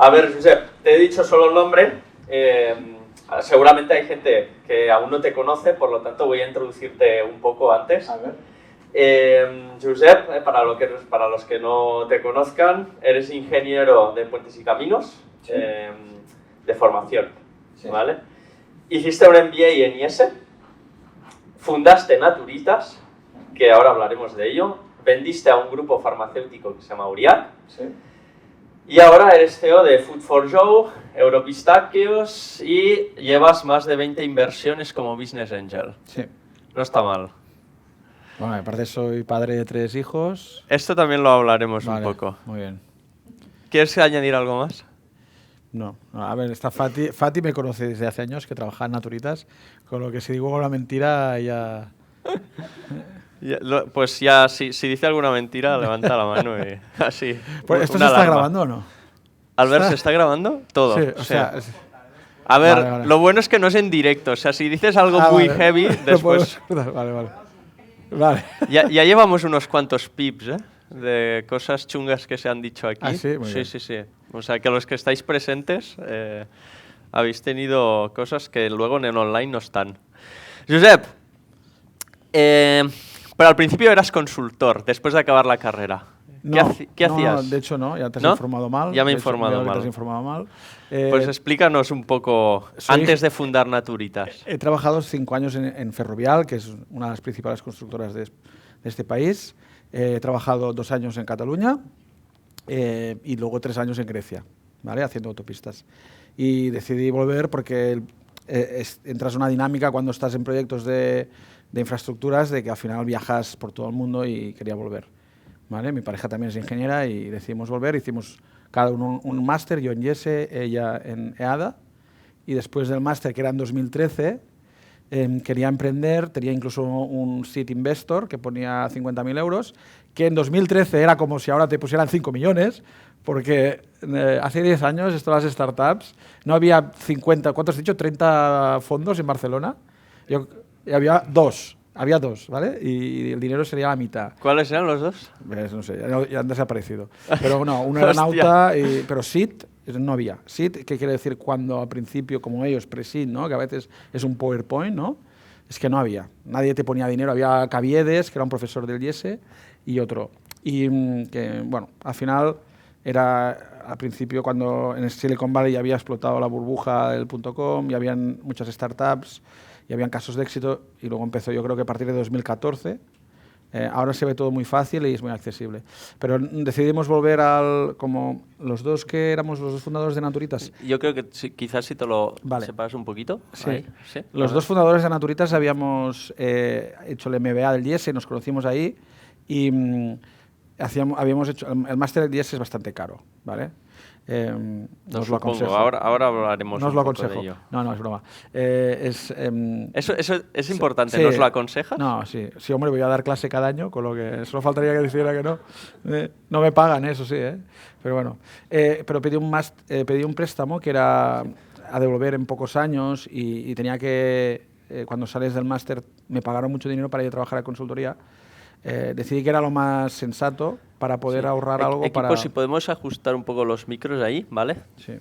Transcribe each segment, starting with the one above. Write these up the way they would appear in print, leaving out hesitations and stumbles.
A ver, Josep, te he dicho solo el nombre. Seguramente hay gente que aún no te conoce, por lo tanto voy a introducirte un poco antes. A ver. Josep, para los que no te conozcan, eres ingeniero de puentes y caminos, Sí. de formación, Sí. ¿vale? Hiciste un MBA en IES, fundaste Naturitas, que ahora hablaremos de ello, vendiste a un grupo farmacéutico que se llama Uriac, Sí. y ahora eres CEO de Food for Joe, Europistachios y llevas más de 20 inversiones como Business Angel. Sí. No está mal. Bueno, aparte soy padre de 3 hijos. Esto también lo hablaremos Vale, un poco. muy bien. ¿Quieres añadir algo más? No, a ver, está Fati. Fati me conoce desde hace años, que trabaja en Naturitas, con lo que si digo una mentira ya... Pues ya, si dice alguna mentira, levanta la mano y así. Pues, ¿esto se una está alarma. grabando o no? Albert, ¿se está grabando? Todo. Sí, Sí. o sea... A ver, Vale. lo bueno es que no es en directo. O sea, si dices algo muy vale. heavy, Lo después... podemos- Vale. Ya llevamos unos cuantos pips, ¿eh? De cosas chungas que se han dicho aquí. Ah, sí, muy bien. Sí. O sea, que los que estáis presentes habéis tenido cosas que luego en el online no están. Josep, pero al principio eras consultor, después de acabar la carrera. ¿Qué hacías? No, de hecho no, ya te has ¿No? informado mal. Ya me he De hecho, informado veo que mal. Te has informado mal. Pues explícanos un poco, antes de fundar Naturitas. He trabajado 5 años en Ferrovial, que es una de las principales constructoras de este país. He trabajado 2 años en Cataluña y luego 3 años en Grecia, ¿vale? Haciendo autopistas. Y decidí volver porque entras en una dinámica cuando estás en proyectos de infraestructuras de que al final viajas por todo el mundo y quería volver, ¿vale? Mi pareja también es ingeniera y decidimos volver. Hicimos cada uno un máster, yo en IESE, ella en EADA. Y después del máster, que era en 2013, quería emprender, tenía incluso un seed investor que ponía 50.000 euros, que en 2013 era como si ahora te pusieran 5 millones, porque hace 10 años, esto de las startups, no había 50, ¿cuántos has dicho? 30 fondos en Barcelona. Y había dos, ¿vale? Y el dinero sería la mitad. ¿Cuáles eran los dos? Pues no sé, ya han desaparecido. Pero no, uno era Nauta, pero seed no había. Seed, ¿qué quiere decir? Cuando al principio, como ellos, pre-seed, ¿no? Que a veces es un PowerPoint, ¿no? Es que no había. Nadie te ponía dinero. Había Caviedes, que era un profesor del IESE, y otro. Y que, bueno, al final era al principio cuando en Silicon Valley ya había explotado la burbuja del .com, y habían muchas startups, y habían casos de éxito, y luego empezó, yo creo que a partir de 2014. Ahora se ve todo muy fácil y es muy accesible. Pero decidimos volver como los dos que éramos los dos fundadores de Naturitas. Yo creo que quizás si te lo separas un poquito. Sí. Ahí, ¿sí? Los dos fundadores de Naturitas habíamos hecho el MBA del IESE, nos conocimos ahí y habíamos hecho... El máster del IESE es bastante caro, ¿vale? Nos lo aconsejo. Ahora hablaremos no os un lo poco aconsejo. de ello. No, es broma. ¿Eso es importante? Sí. ¿Nos lo aconsejas? No, sí. Sí, hombre, voy a dar clase cada año, con lo que solo faltaría que dijera que no. No me pagan, eso sí, ¿eh? Pero bueno. Pero pedí un préstamo que era a devolver en pocos años y tenía que... cuando sales del máster me pagaron mucho dinero para ir a trabajar a consultoría. Decidí que era lo más sensato para poder ahorrar algo para... Si podemos ajustar un poco los micros ahí, ¿vale? Sí.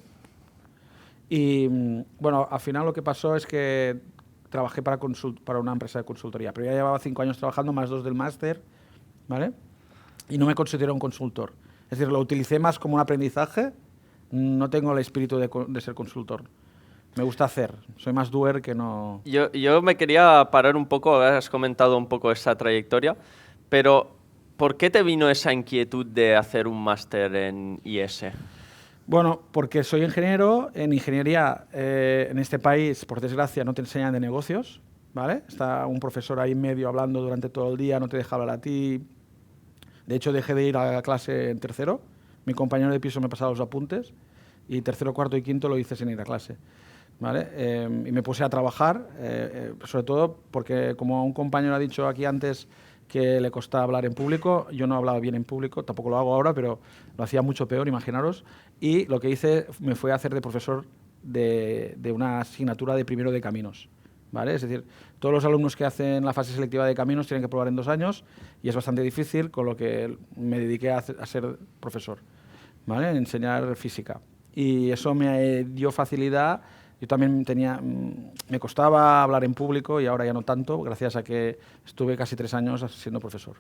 Y bueno, al final lo que pasó es que trabajé para una empresa de consultoría, pero ya llevaba 5 años trabajando, más 2 del máster, ¿vale? Y no me considero un consultor. Es decir, lo utilicé más como un aprendizaje, no tengo el espíritu de ser consultor. Me gusta hacer, soy más doer que no... Yo me quería parar un poco, has comentado un poco esa trayectoria, pero ¿por qué te vino esa inquietud de hacer un máster en IES? Bueno, porque soy ingeniero. En ingeniería, en este país, por desgracia, no te enseñan de negocios, ¿vale? Está un profesor ahí en medio hablando durante todo el día, no te deja hablar a ti. De hecho, dejé de ir a la clase en tercero. Mi compañero de piso me pasaba los apuntes y tercero, cuarto y quinto lo hice sin ir a clase, ¿vale? Y me puse a trabajar, sobre todo porque, como un compañero ha dicho aquí antes, que le costaba hablar en público. Yo no hablaba bien en público, tampoco lo hago ahora, pero lo hacía mucho peor, imaginaros. Y lo que hice me fue a hacer de profesor de una asignatura de primero de caminos, ¿vale? Es decir, todos los alumnos que hacen la fase selectiva de caminos tienen que probar en 2 años y es bastante difícil, con lo que me dediqué a ser profesor, ¿vale? Enseñar física. y eso me dio facilidad. Yo también me costaba hablar en público y ahora ya no tanto, gracias a que estuve casi 3 años siendo profesor.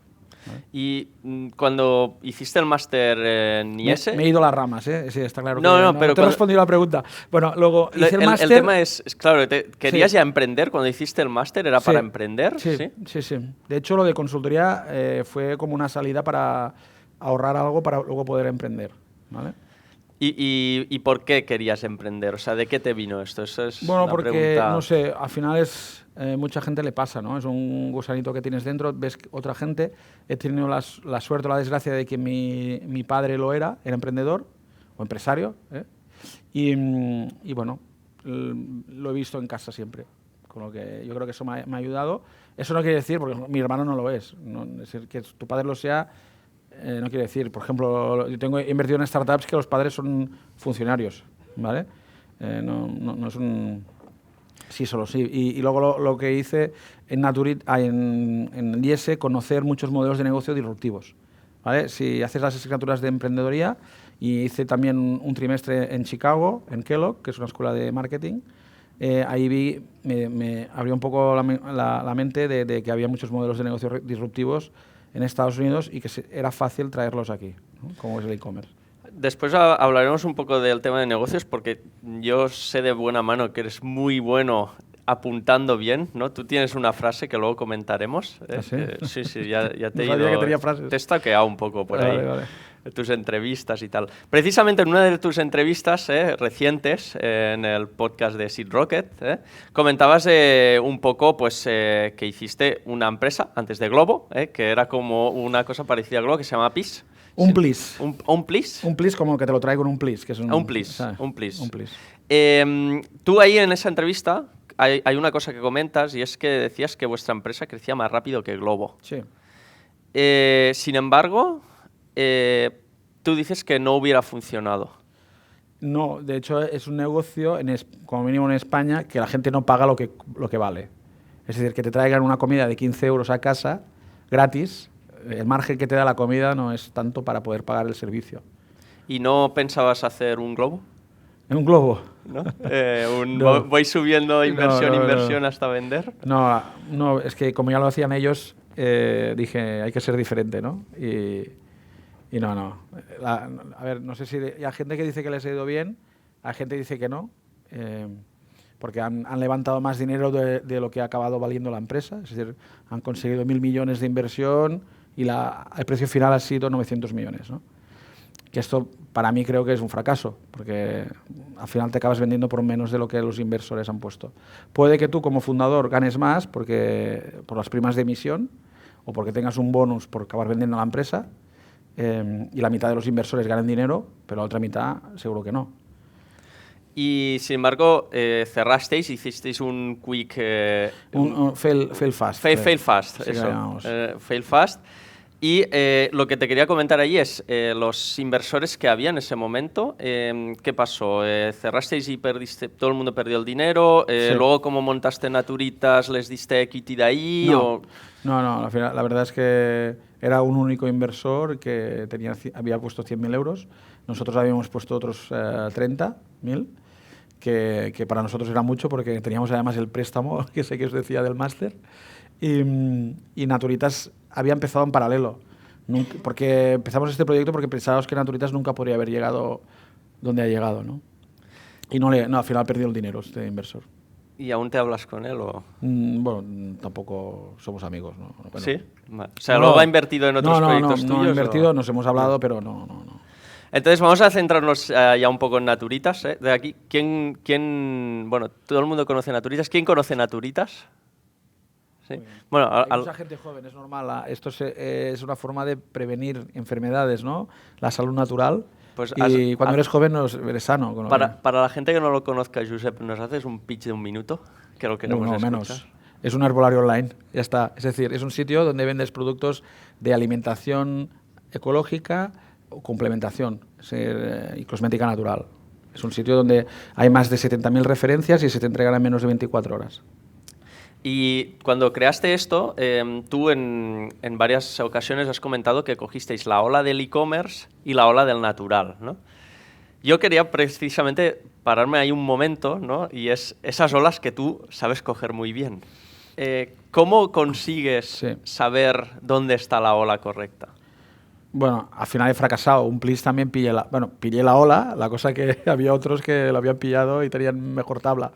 ¿Vale? Y cuando hiciste el máster en IES... Me he ido a las ramas, ¿eh? Sí, está claro. No, pero te he respondido la pregunta. Bueno, luego hice el máster... El tema es claro, ¿querías ya emprender cuando hiciste el máster? ¿Era para emprender? Sí. De hecho, lo de consultoría fue como una salida para ahorrar algo para luego poder emprender, ¿vale? ¿Y por qué querías emprender? O sea, ¿de qué te vino esto? Eso es porque, pregunta... no sé, al final mucha gente le pasa, ¿no? Es un gusanito que tienes dentro, ves otra gente. He tenido la suerte o la desgracia de que mi padre era emprendedor o empresario, ¿eh? Y bueno, lo he visto en casa siempre, con lo que yo creo que eso me ha ayudado. Eso no quiere decir, porque mi hermano no lo es, decir, que tu padre lo sea... no quiere decir, por ejemplo, yo he invertido en startups que los padres son funcionarios, ¿vale? No es un... Sí, solo sí. Y luego lo que hice en IES, conocer muchos modelos de negocio disruptivos, ¿vale? Si haces las asignaturas de emprendedoría, y hice también un trimestre en Chicago, en Kellogg, que es una escuela de marketing, ahí me abrió un poco la mente de que había muchos modelos de negocio disruptivos en Estados Unidos y que era fácil traerlos aquí, ¿no? Como es el e-commerce. Después hablaremos un poco del tema de negocios, porque yo sé de buena mano que eres muy bueno apuntando bien, ¿no? Tú tienes una frase que luego comentaremos. ¿Ah, sí? Sí, ya te he ido... sabía que tenía frases. Te he stalkeado un poco por ahí. Vale. Tus entrevistas y tal. Precisamente en una de tus entrevistas recientes, en el podcast de Seed Rocket, comentabas un poco pues, que hiciste una empresa antes de Globo, que era como una cosa parecida a Globo, que se llama PIS. Un plis. ¿Un plis? Un plis como que te lo traigo en un plis. Que es un plis, ¿sabes? Un plis. Un plis. Tú ahí en esa entrevista hay una cosa que comentas y es que decías que vuestra empresa crecía más rápido que Globo. Sí. Sin embargo... tú dices que no hubiera funcionado. No, de hecho es un negocio, como mínimo en España, que la gente no paga lo que vale. Es decir, que te traigan una comida de 15 euros a casa, gratis, el margen que te da la comida no es tanto para poder pagar el servicio. ¿Y no pensabas hacer un globo? ¿En un globo? ¿No? No. Voy subiendo inversión hasta vender. No, es que como ya lo hacían ellos, dije, hay que ser diferente, ¿no? Y no. A ver, no sé si... hay gente que dice que les ha ido bien, hay gente que dice que no, porque han levantado más dinero de lo que ha acabado valiendo la empresa. Es decir, han conseguido 1.000 millones de inversión y el precio final ha sido 900 millones, ¿no? Que esto, para mí, creo que es un fracaso, porque al final te acabas vendiendo por menos de lo que los inversores han puesto. Puede que tú, como fundador, ganes más por las primas de emisión o porque tengas un bonus por acabar vendiendo la empresa, y la mitad de los inversores ganan dinero, pero la otra mitad seguro que no. Y, sin embargo, cerrasteis, hicisteis un quick... un fail fast. Fail fast, sí, eso. Fail fast. Y lo que te quería comentar allí es los inversores que había en ese momento. ¿Qué pasó? ¿Cerrasteis y todo el mundo perdió el dinero? Sí. Luego, ¿cómo montaste Naturitas? ¿Les diste equity de ahí? No, al final, la verdad es que era un único inversor que había puesto 100.000 euros. Nosotros habíamos puesto otros 30.000, que para nosotros era mucho porque teníamos además el préstamo, que sé que os decía, del máster. Y Naturitas había empezado en paralelo. Porque empezamos este proyecto porque pensábamos que Naturitas nunca podría haber llegado donde ha llegado, ¿no? Y al final perdió el dinero este inversor. ¿Y aún te hablas con él o...? Bueno, tampoco somos amigos, ¿no? Bueno, ¿Sí? Vale. O sea, luego ha invertido en otros proyectos tuyos. No, ha invertido, nos hemos hablado, pero no. Entonces vamos a centrarnos ya un poco en Naturitas. De aquí, bueno, todo el mundo conoce Naturitas. ¿Quién conoce Naturitas? ¿Sí? Bueno, hay mucha gente joven, es normal. Esto es una forma de prevenir enfermedades, ¿no? La salud natural. Pues cuando eres joven eres sano. Para la gente que no lo conozca, Josep, ¿nos haces un pitch de un minuto? Que lo queremos escuchar. Menos. Es un herbolario online, ya está. Es decir, es un sitio donde vendes productos de alimentación ecológica o complementación y cosmética natural. Es un sitio donde hay más de 70.000 referencias y se te entregan en menos de 24 horas. Y cuando creaste esto, tú en varias ocasiones has comentado que cogisteis la ola del e-commerce y la ola del natural, ¿no? Yo quería precisamente pararme ahí un momento, ¿no? Y es esas olas que tú sabes coger muy bien. ¿Cómo consigues saber dónde está la ola correcta? Bueno, al final he fracasado. Un plis también pillé la ola, la cosa que había otros que lo habían pillado y tenían mejor tabla.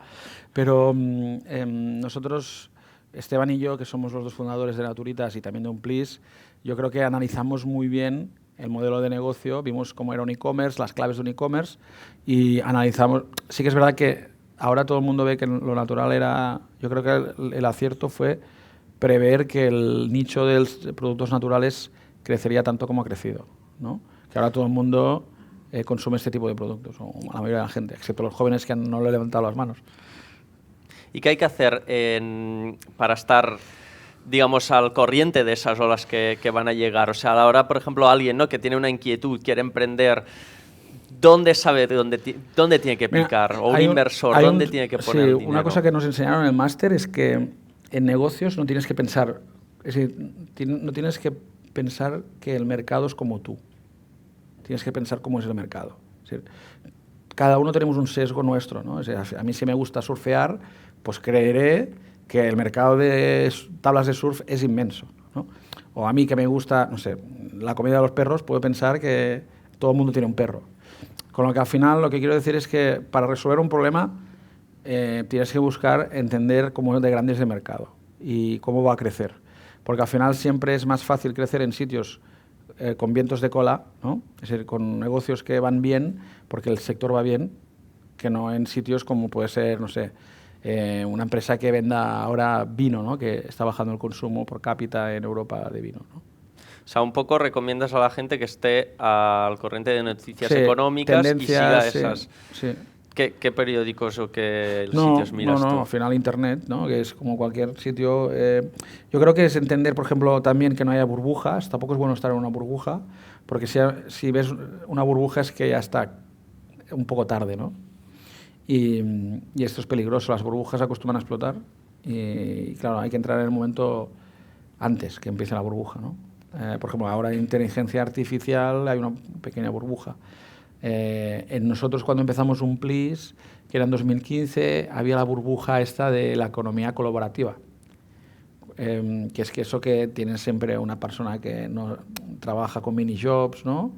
Pero nosotros, Esteban y yo, que somos los dos fundadores de Naturitas y también de un plis, yo creo que analizamos muy bien el modelo de negocio, vimos cómo era un e-commerce, las claves de un e-commerce y analizamos. Sí que es verdad que ahora todo el mundo ve que lo natural era, yo creo que el acierto fue prever que el nicho de productos naturales crecería tanto como ha crecido, ¿no? Que ahora todo el mundo consume este tipo de productos, o la mayoría de la gente, excepto los jóvenes que no le han levantado las manos. ¿Y qué hay que hacer para estar, digamos, al corriente de esas olas que van a llegar? O sea, a la hora, por ejemplo, alguien, ¿no?, que tiene una inquietud, quiere emprender, ¿dónde sabe dónde tiene que picar? Mira, o un inversor, ¿dónde tiene que poner el dinero? Una cosa que nos enseñaron en el máster es que en negocios no tienes que pensar, es decir, no tienes que pensar que el mercado es como tú. Tienes que pensar cómo es el mercado. Es decir, cada uno tenemos un sesgo nuestro, ¿no? O sea, a mí si me gusta surfear, pues creeré que el mercado de tablas de surf es inmenso, ¿no? O a mí que me gusta, no sé, la comida de los perros, puedo pensar que todo el mundo tiene un perro. Con lo que al final lo que quiero decir es que para resolver un problema tienes que buscar entender cómo es de grande es el mercado y cómo va a crecer. Porque al final siempre es más fácil crecer en sitios con vientos de cola, ¿no? Es decir, con negocios que van bien porque el sector va bien, que no en sitios como puede ser, no sé, una empresa que venda ahora vino, ¿no?, que está bajando el consumo por cápita en Europa de vino, ¿no? O sea, un poco recomiendas a la gente que esté al corriente de noticias económicas y siga esas... Sí. ¿Qué periódicos o qué sitios miras tú? No, al final Internet, ¿no?, que es como cualquier sitio. Yo creo que es entender, por ejemplo, también que no haya burbujas. Tampoco es bueno estar en una burbuja, porque si ves una burbuja es que ya está un poco tarde, ¿no? Y esto es peligroso. Las burbujas acostumbran a explotar y claro, hay que entrar en el momento antes que empiece la burbuja, ¿no? Por ejemplo, ahora en inteligencia artificial hay una pequeña burbuja. En nosotros cuando empezamos un plis, que era en 2015, había la burbuja esta de la economía colaborativa, que es que eso que tiene siempre una persona que no trabaja con mini jobs, ¿no?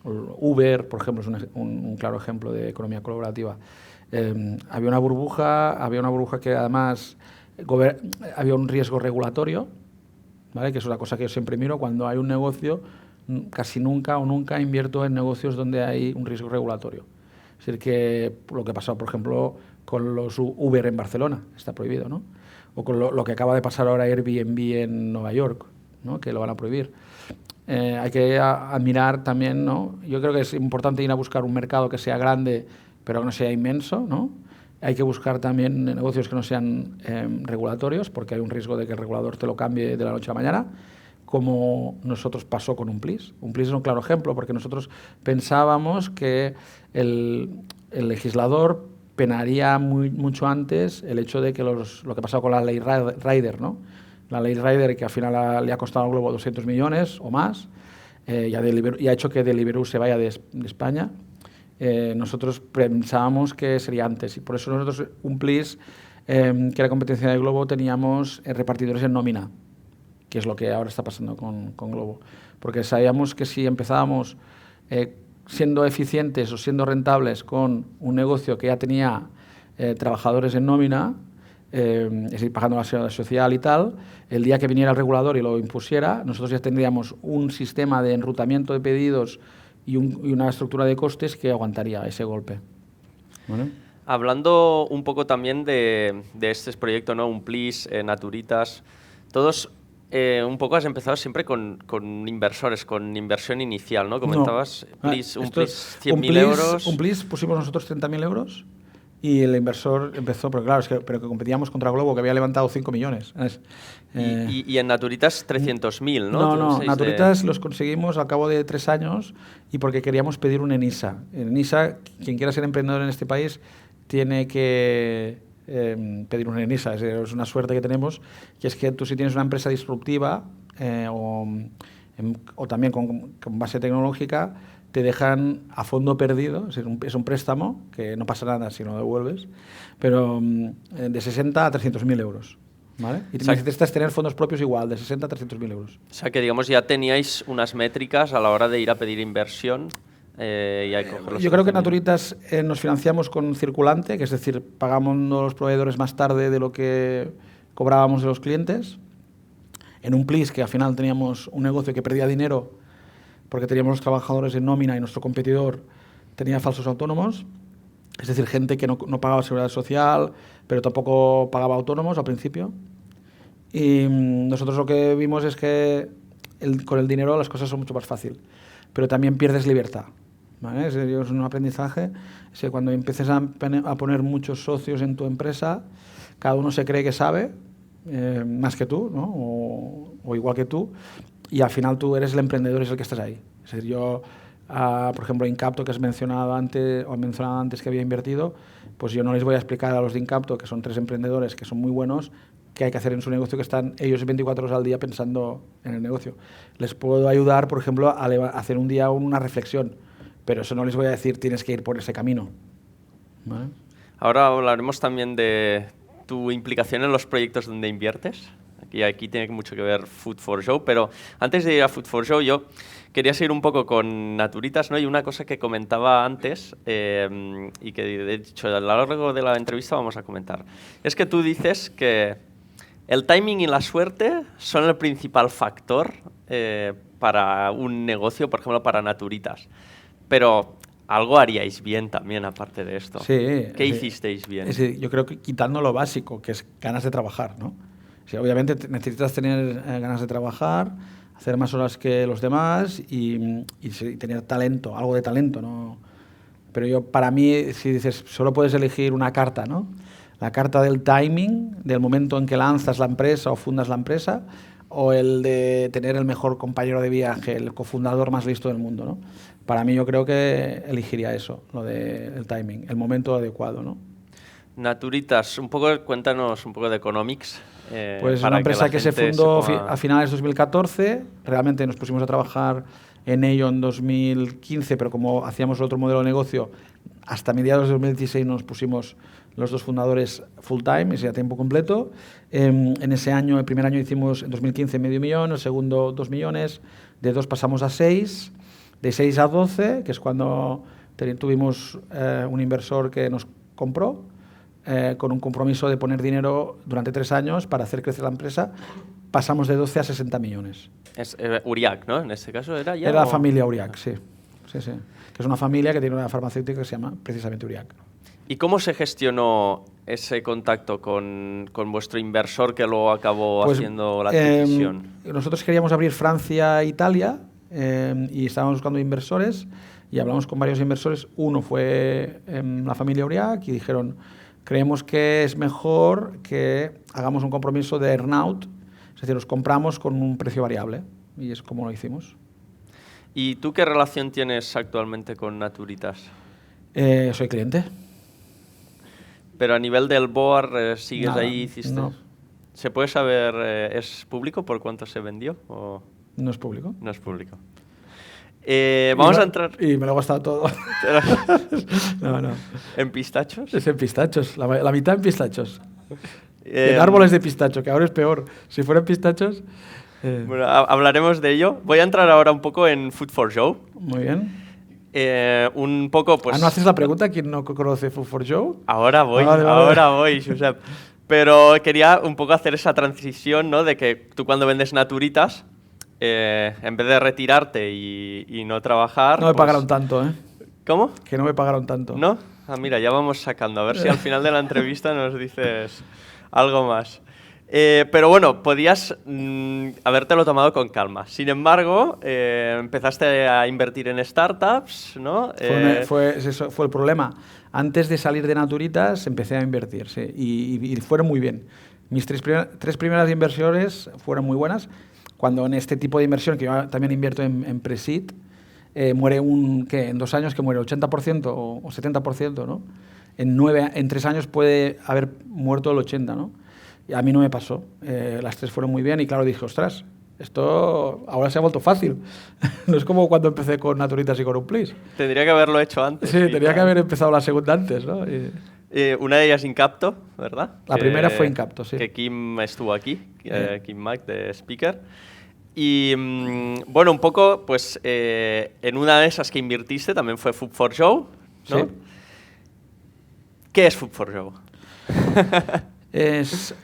Uber, por ejemplo, es un claro ejemplo de economía colaborativa. Había una burbuja que además había un riesgo regulatorio, ¿vale?, que es una cosa que yo siempre miro cuando hay un negocio. Casi nunca invierto en negocios donde hay un riesgo regulatorio. Es decir, que lo que ha pasado, por ejemplo, con los Uber en Barcelona, está prohibido, ¿no? O con lo que acaba de pasar ahora Airbnb en Nueva York, ¿no?, que lo van a prohibir. Hay que admirar también, ¿no? Yo creo que es importante ir a buscar un mercado que sea grande, pero que no sea inmenso, ¿no? Hay que buscar también negocios que no sean regulatorios, porque hay un riesgo de que el regulador te lo cambie de la noche a la mañana, como nosotros pasó con un plis. Un plis es un claro ejemplo, porque nosotros pensábamos que el legislador penaría mucho antes el hecho de que lo que ha pasado con la ley Rider, ¿no? La ley Rider, que al final le ha costado al Globo 200 millones o más, y ha hecho que Deliveroo se vaya de España. Nosotros pensábamos que sería antes, y por eso nosotros, un plis, que era competencia de Globo, teníamos repartidores en nómina, que es lo que ahora está pasando con Globo. Porque sabíamos que si empezábamos siendo eficientes o siendo rentables con un negocio que ya tenía trabajadores en nómina, es decir, pagando la seguridad social y tal, el día que viniera el regulador y lo impusiera, nosotros ya tendríamos un sistema de enrutamiento de pedidos y una estructura de costes que aguantaría ese golpe. ¿Vale? Hablando un poco también de este proyecto, ¿no?, un plis, Naturitas, todos... un poco has empezado siempre con inversores, con inversión inicial, ¿no? Comentabas, un plis 100.000 euros. Un plis pusimos nosotros 30.000 euros y el inversor empezó, pero claro, pero que competíamos contra Globo, que había levantado 5 millones. Y en Naturitas 300.000, ¿no? No, Naturitas los conseguimos al cabo de 3 años y porque queríamos pedir un ENISA. En ENISA, quien quiera ser emprendedor en este país tiene que... pedir una ENISA, es una suerte que tenemos, que es que tú, si tienes una empresa disruptiva o también con base tecnológica, te dejan a fondo perdido, es un préstamo, que no pasa nada si no lo devuelves, pero de 60 a 300.000 euros. ¿Vale? Y necesitas tener fondos propios igual, de 60 a 300.000 euros. O sea que, digamos, ya teníais unas métricas a la hora de ir a pedir inversión. Yo creo que en Naturitas nos financiamos con circulante, que es decir, pagamos los proveedores más tarde de lo que cobrábamos de los clientes. En un plis, que al final teníamos un negocio que perdía dinero porque teníamos los trabajadores en nómina y nuestro competidor tenía falsos autónomos. Es decir, gente que no pagaba seguridad social, pero tampoco pagaba autónomos al principio. Y nosotros lo que vimos es que con el dinero las cosas son mucho más fáciles, pero también pierdes libertad. ¿Vale? Es un aprendizaje. Es que cuando empieces a poner muchos socios en tu empresa, cada uno se cree que sabe más que tú, ¿no? o igual que tú, y al final tú eres el emprendedor, es el que estás ahí. Es decir, yo... por ejemplo, Incapto, que has mencionado antes que había invertido, pues yo no les voy a explicar a los de Incapto, que son 3 emprendedores que son muy buenos, qué hay que hacer en su negocio, que están ellos 24 horas al día pensando en el negocio. Les puedo ayudar, por ejemplo, a hacer un día una reflexión, pero eso no les voy a decir tienes que ir por ese camino. ¿Vale? Ahora hablaremos también de tu implicación en los proyectos donde inviertes. Aquí tiene mucho que ver Food for Show, pero antes de ir a Food for Show yo quería seguir un poco con Naturitas, ¿no? Y una cosa que comentaba antes y que de hecho a lo largo de la entrevista vamos a comentar, es que tú dices que el timing y la suerte son el principal factor para un negocio, por ejemplo, para Naturitas. Pero algo haríais bien también aparte de esto. Sí. ¿Qué hicisteis bien? Yo creo que quitando lo básico, que es ganas de trabajar, ¿no? Sí, obviamente necesitas tener ganas de trabajar, hacer más horas que los demás y tener talento, algo de talento, ¿no? Pero yo, para mí, si dices, solo puedes elegir una carta, ¿no? La carta del timing, del momento en que lanzas la empresa o fundas la empresa, o el de tener el mejor compañero de viaje, el cofundador más listo del mundo, ¿no? Para mí yo creo que elegiría eso, lo del timing, el momento adecuado, ¿no? Naturitas, cuéntanos un poco de economics. Pues es una empresa que se fundó a finales de 2014. Realmente nos pusimos a trabajar en ello en 2015, pero como hacíamos otro modelo de negocio, hasta mediados de 2016 nos pusimos los 2 fundadores full time, es a tiempo completo. En ese año, el primer año hicimos, en 2015, $500,000, el segundo 2 millones, de 2 pasamos a 6, de 6 a 12, que es cuando tuvimos un inversor que nos compró, con un compromiso de poner dinero durante 3 años para hacer crecer la empresa, pasamos de 12 a 60 millones. Es Uriach, ¿no? En este caso era ya... Era la familia Uriach, sí. Que es una familia que tiene una farmacéutica que se llama precisamente Uriach. ¿Y cómo se gestionó ese contacto con vuestro inversor que luego acabó haciendo la adquisición? Nosotros queríamos abrir Francia e Italia y estábamos buscando inversores y hablamos con varios inversores. Uno fue la familia Uriach y dijeron... Creemos que es mejor que hagamos un compromiso de earn-out, es decir, los compramos con un precio variable, y es como lo hicimos. ¿Y tú qué relación tienes actualmente con Naturitas? Soy cliente. Pero a nivel del board, ¿sigues ahí? No. ¿Se puede saber, es público por cuánto se vendió? ¿O? No es público. No es público. Vamos a entrar... Y me lo he gastado todo. No. ¿En pistachos? Es en pistachos, la mitad en pistachos. En árboles de pistacho, que ahora es peor. Si fueran pistachos... Bueno, hablaremos de ello. Voy a entrar ahora un poco en Food for Show. Muy bien. Un poco, pues... ¿No haces la pregunta? ¿Quién no conoce Food for Show? Ahora voy, Josep. Pero quería un poco hacer esa transición, ¿no? De que tú cuando vendes Naturitas... en vez de retirarte y no trabajar... No me pagaron tanto, ¿eh? ¿Cómo? Que no me pagaron tanto. ¿No? Ah, mira, ya vamos sacando. A ver si al final de la entrevista nos dices algo más. Pero bueno, podías habértelo tomado con calma. Sin embargo, empezaste a invertir en startups, ¿no? Eso fue el problema. Antes de salir de Naturitas empecé a invertir, sí, y fueron muy bien. Mis tres primeras inversiones fueron muy buenas. Cuando en este tipo de inversión, que yo también invierto en Pre-Seed, muere en 2 años que muere el 80% o 70%, ¿no? En 3 años puede haber muerto el 80%, ¿no? Y a mí no me pasó. Las 3 fueron muy bien y claro, dije, ostras, Esto ahora se ha vuelto fácil. No es como cuando empecé con Naturitas y con Umplis. Tendría que haberlo hecho antes. Sí, tenía que haber empezado la segunda antes, ¿no? Una de ellas Incapto, ¿verdad? La primera fue Incapto, sí. Que Kim estuvo aquí, Kim Mack de Speaker. Y bueno, un poco, pues en una de esas que invirtiste también fue Food for Show, ¿no? Sí. ¿Qué es Food for Show? Es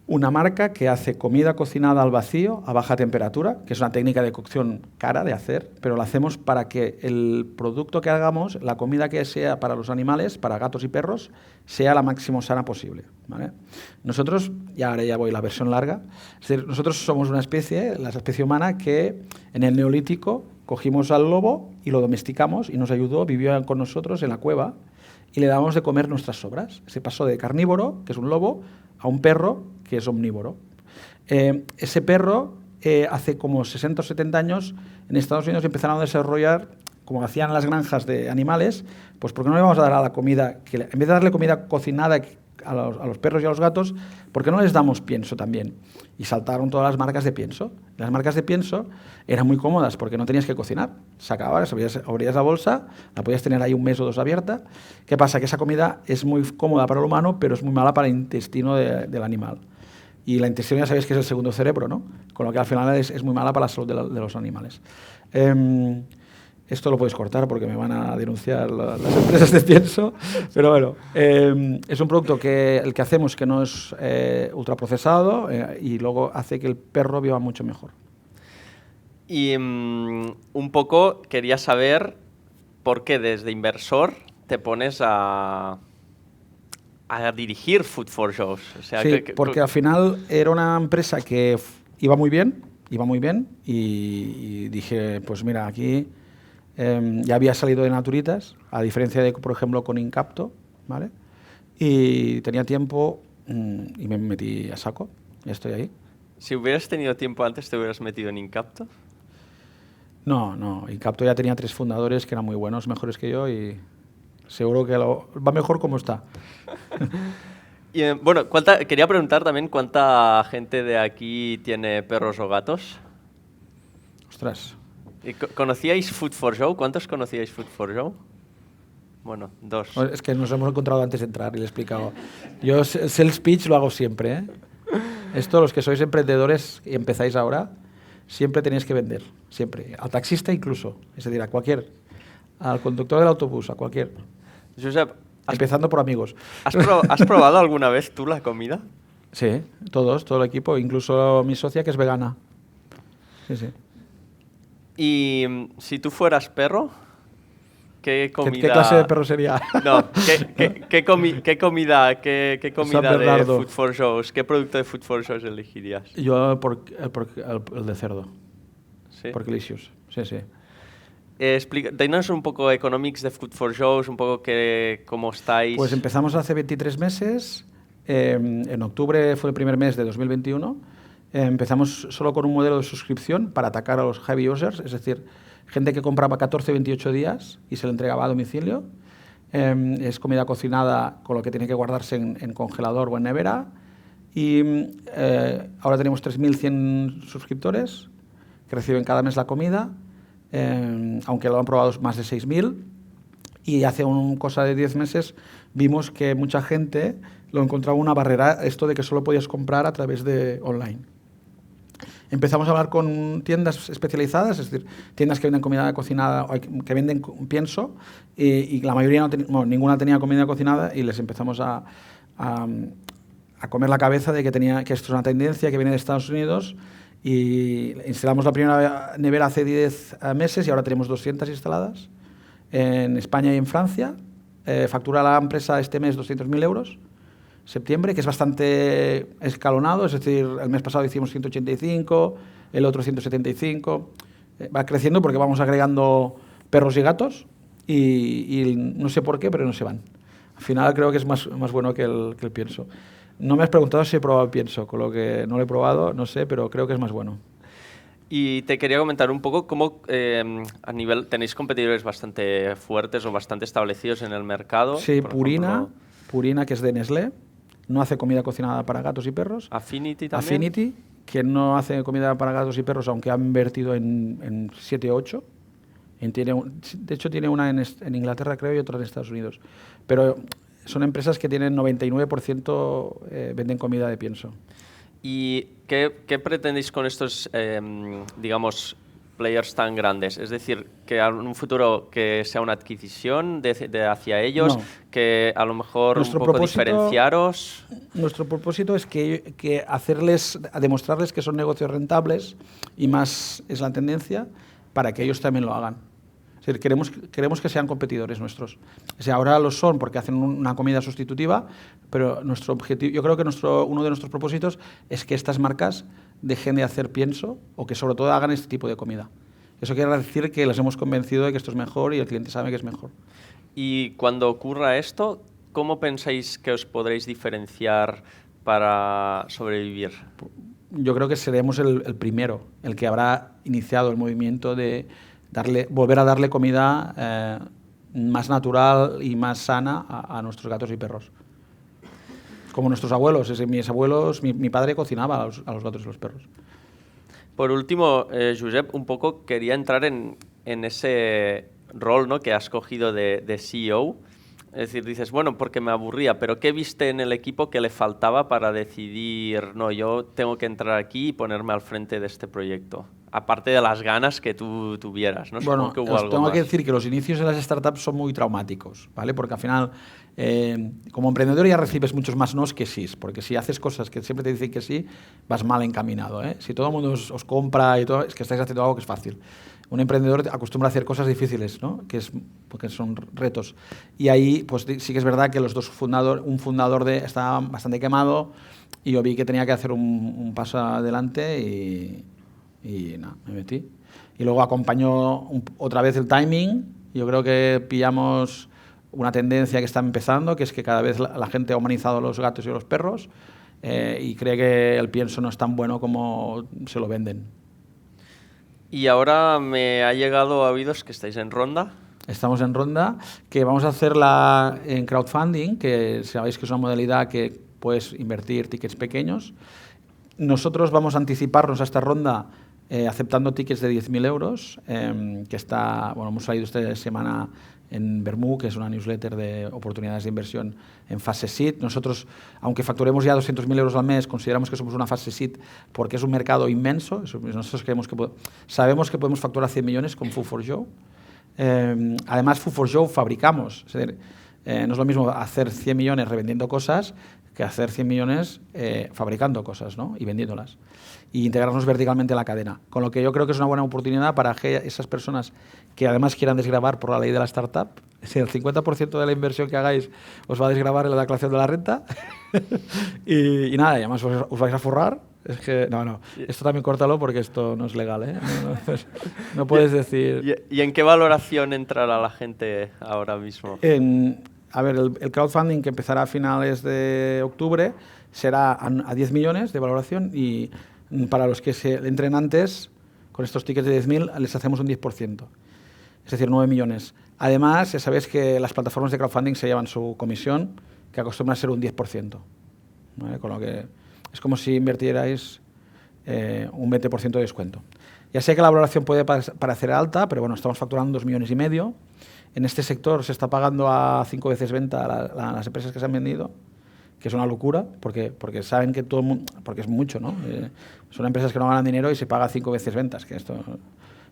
una marca que hace comida cocinada al vacío a baja temperatura, que es una técnica de cocción cara de hacer, pero la hacemos para que el producto que hagamos, la comida que sea para los animales, para gatos y perros, sea la máximo sana posible, ¿vale? Nosotros, y ahora ya voy a la versión larga, es decir, nosotros somos una especie, la especie humana, que en el Neolítico cogimos al lobo y lo domesticamos y nos ayudó, vivió con nosotros en la cueva y le dábamos de comer nuestras sobras. Se pasó de carnívoro, que es un lobo, a un perro, que es omnívoro. Ese perro, hace como 60 o 70 años, en Estados Unidos empezaron a desarrollar, como hacían en las granjas de animales, pues ¿por qué no le vamos a dar a la comida, en vez de darle comida cocinada a los perros y a los gatos, ¿por qué no les damos pienso también? Y saltaron todas las marcas de pienso. Las marcas de pienso eran muy cómodas porque no tenías que cocinar. Sacabas, abrías la bolsa, la podías tener ahí un mes o dos abierta. ¿Qué pasa? Que esa comida es muy cómoda para el humano, pero es muy mala para el intestino del animal. Y la intestino ya sabéis que es el segundo cerebro, ¿no? Con lo que al final es muy mala para la salud de los animales. Esto lo podéis cortar porque me van a denunciar las empresas de pienso, pero bueno, es un producto que el que hacemos que no es ultraprocesado y luego hace que el perro viva mucho mejor. Y un poco quería saber por qué desde inversor te pones a dirigir Food for Shows. O sea, sí, porque al final era una empresa que iba muy bien y dije, pues mira, aquí ya había salido de Naturitas, a diferencia de, por ejemplo, con Incapto, ¿vale? Y tenía tiempo y me metí a saco, y estoy ahí. Si hubieras tenido tiempo antes, ¿te hubieras metido en Incapto? No, Incapto ya tenía 3 fundadores que eran muy buenos, mejores que yo, y seguro que va mejor como está. Y, bueno, quería preguntar también cuánta gente de aquí tiene perros o gatos. Ostras. ¿Conocíais Food for Show? ¿Cuántos conocíais Food for Show? Bueno, 2. Es que nos hemos encontrado antes de entrar y le he explicado. Yo el speech lo hago siempre, ¿eh? Esto, los que sois emprendedores y empezáis ahora, siempre tenéis que vender, siempre. Al taxista incluso, es decir, al conductor del autobús, a cualquier. Josep, empezando por amigos. ¿Has probado alguna vez tú la comida? Sí, todo el equipo, incluso mi socia que es vegana. Sí. Y si tú fueras perro, ¿qué comida? ¿Qué clase de perro sería? No, ¿qué comida de Food for Shows, qué producto de Food for Shows elegirías? Yo el de cerdo. ¿Sí? Porkilicious, sí. Dinos un poco economics de Food for Shows, un poco cómo estáis. Pues empezamos hace 23 meses. En octubre fue el primer mes de 2021. Empezamos solo con un modelo de suscripción para atacar a los heavy users, es decir, gente que compraba 14 28 días y se le entregaba a domicilio. Es comida cocinada con lo que tiene que guardarse en congelador o en nevera. Y ahora tenemos 3.100 suscriptores que reciben cada mes la comida, aunque lo han probado más de 6.000. Y hace cosa de 10 meses vimos que mucha gente lo encontraba una barrera, esto de que solo podías comprar a través de online. Empezamos a hablar con tiendas especializadas, es decir, tiendas que venden comida cocinada, que venden pienso, y la mayoría ninguna tenía comida cocinada, y les empezamos a comer la cabeza de que esto es una tendencia que viene de Estados Unidos, y instalamos la primera nevera hace 10 meses y ahora tenemos 200 instaladas en España y en Francia. Factura la empresa este mes 200.000 euros. Septiembre, que es bastante escalonado, es decir, el mes pasado hicimos 185, el otro 175, va creciendo porque vamos agregando perros y gatos y no sé por qué, pero no se van. Al final creo que es más bueno que el pienso. No me has preguntado si he probado el pienso, con lo que no lo he probado, no sé, pero creo que es más bueno. Y te quería comentar un poco cómo a nivel tenéis competidores bastante fuertes o bastante establecidos en el mercado. Sí, Purina, que es de Nestlé. No hace comida cocinada para gatos y perros. Affinity también. Affinity, que no hace comida para gatos y perros, aunque ha invertido en 7 o 8. De hecho, tiene una en Inglaterra, creo, y otra en Estados Unidos. Pero son empresas que tienen 99% venden comida de pienso. ¿Y qué pretendéis con estos, digamos, players tan grandes? Es decir, que en un futuro que sea una adquisición de hacia ellos, No. que a lo mejor un poco diferenciaros. Nuestro propósito es que demostrarles que son negocios rentables, y más es la tendencia, para que ellos también lo hagan. Es decir, queremos que sean competidores nuestros. O sea, ahora lo son porque hacen una comida sustitutiva, pero nuestro objetivo, yo creo que uno de nuestros propósitos es que estas marcas dejen de hacer pienso, o que sobre todo hagan este tipo de comida. Eso quiere decir que les hemos convencido de que esto es mejor y el cliente sabe que es mejor. Y cuando ocurra esto, ¿cómo pensáis que os podréis diferenciar para sobrevivir? Yo creo que seremos el primero, el que habrá iniciado el movimiento de volver a darle comida más natural y más sana a nuestros gatos y perros. Como nuestros abuelos. Mis abuelos, mi padre cocinaba a los gatos y los perros. Por último, Josep, un poco quería entrar en ese rol, ¿no?, que has cogido de CEO. Es decir, dices, bueno, porque me aburría, pero ¿qué viste en el equipo que le faltaba para decidir, no, yo tengo que entrar aquí y ponerme al frente de este proyecto? Aparte de las ganas que tú tuvieras, ¿no? Bueno, que hubo algo tengo más. que decir que los inicios de las startups son muy traumáticos, ¿vale? Porque al final, como emprendedor ya recibes muchos más nos que sís, porque si haces cosas que siempre te dicen que sí, vas mal encaminado, ¿eh? Si todo el mundo os compra y todo, es que estáis haciendo algo que es fácil. Un emprendedor acostumbra a hacer cosas difíciles, ¿no? Porque son retos. Y ahí, pues sí que es verdad que un fundador estaba bastante quemado, y yo vi que tenía que hacer un paso adelante y nada, me metí. Y luego acompañó otra vez el timing. Yo creo que pillamos una tendencia que está empezando, que es que cada vez la gente ha humanizado los gatos y los perros, y cree que el pienso no es tan bueno como se lo venden. Y ahora me ha llegado a oídos que estáis en ronda. Estamos en ronda, que vamos a hacerla en crowdfunding, que sabéis que es una modalidad que puedes invertir tickets pequeños. Nosotros vamos a anticiparnos a esta ronda aceptando tickets de 10.000 euros, que hemos salido esta semana en Bermú, que es una newsletter de oportunidades de inversión en fase seed. Nosotros, aunque facturemos ya 200.000 euros al mes, consideramos que somos una fase seed porque es un mercado inmenso. Nosotros sabemos que podemos facturar 100 millones con Food4Joe. Además, Food4Joe fabricamos. Es decir, no es lo mismo hacer 100 millones revendiendo cosas que hacer 100 millones fabricando cosas, ¿no?, y vendiéndolas, y integrarnos verticalmente en la cadena. Con lo que yo creo que es una buena oportunidad para esas personas que además quieran desgravar por la ley de la startup. Si el 50% de la inversión que hagáis os va a desgravar en la declaración de la renta y nada, y además os vais a forrar. Es que, no, esto también córtalo porque esto no es legal, ¿eh? No puedes decir... ¿Y en qué valoración entrará la gente ahora mismo? A ver, el crowdfunding, que empezará a finales de octubre, será a 10 millones de valoración, y para los que se entren antes, con estos tickets de 10.000, les hacemos un 10%, es decir, 9 millones. Además, ya sabéis que las plataformas de crowdfunding se llevan su comisión, que acostumbra a ser un 10%, ¿vale? Con lo que es como si invirtierais un 20% de descuento. Ya sé que la valoración puede parecer alta, pero bueno, estamos facturando 2,5 millones. En este sector se está pagando a 5 veces venta a las empresas que se han vendido, que es una locura, porque saben que todo el mundo, porque es mucho, ¿no? Son empresas que no ganan dinero y se paga 5 veces ventas.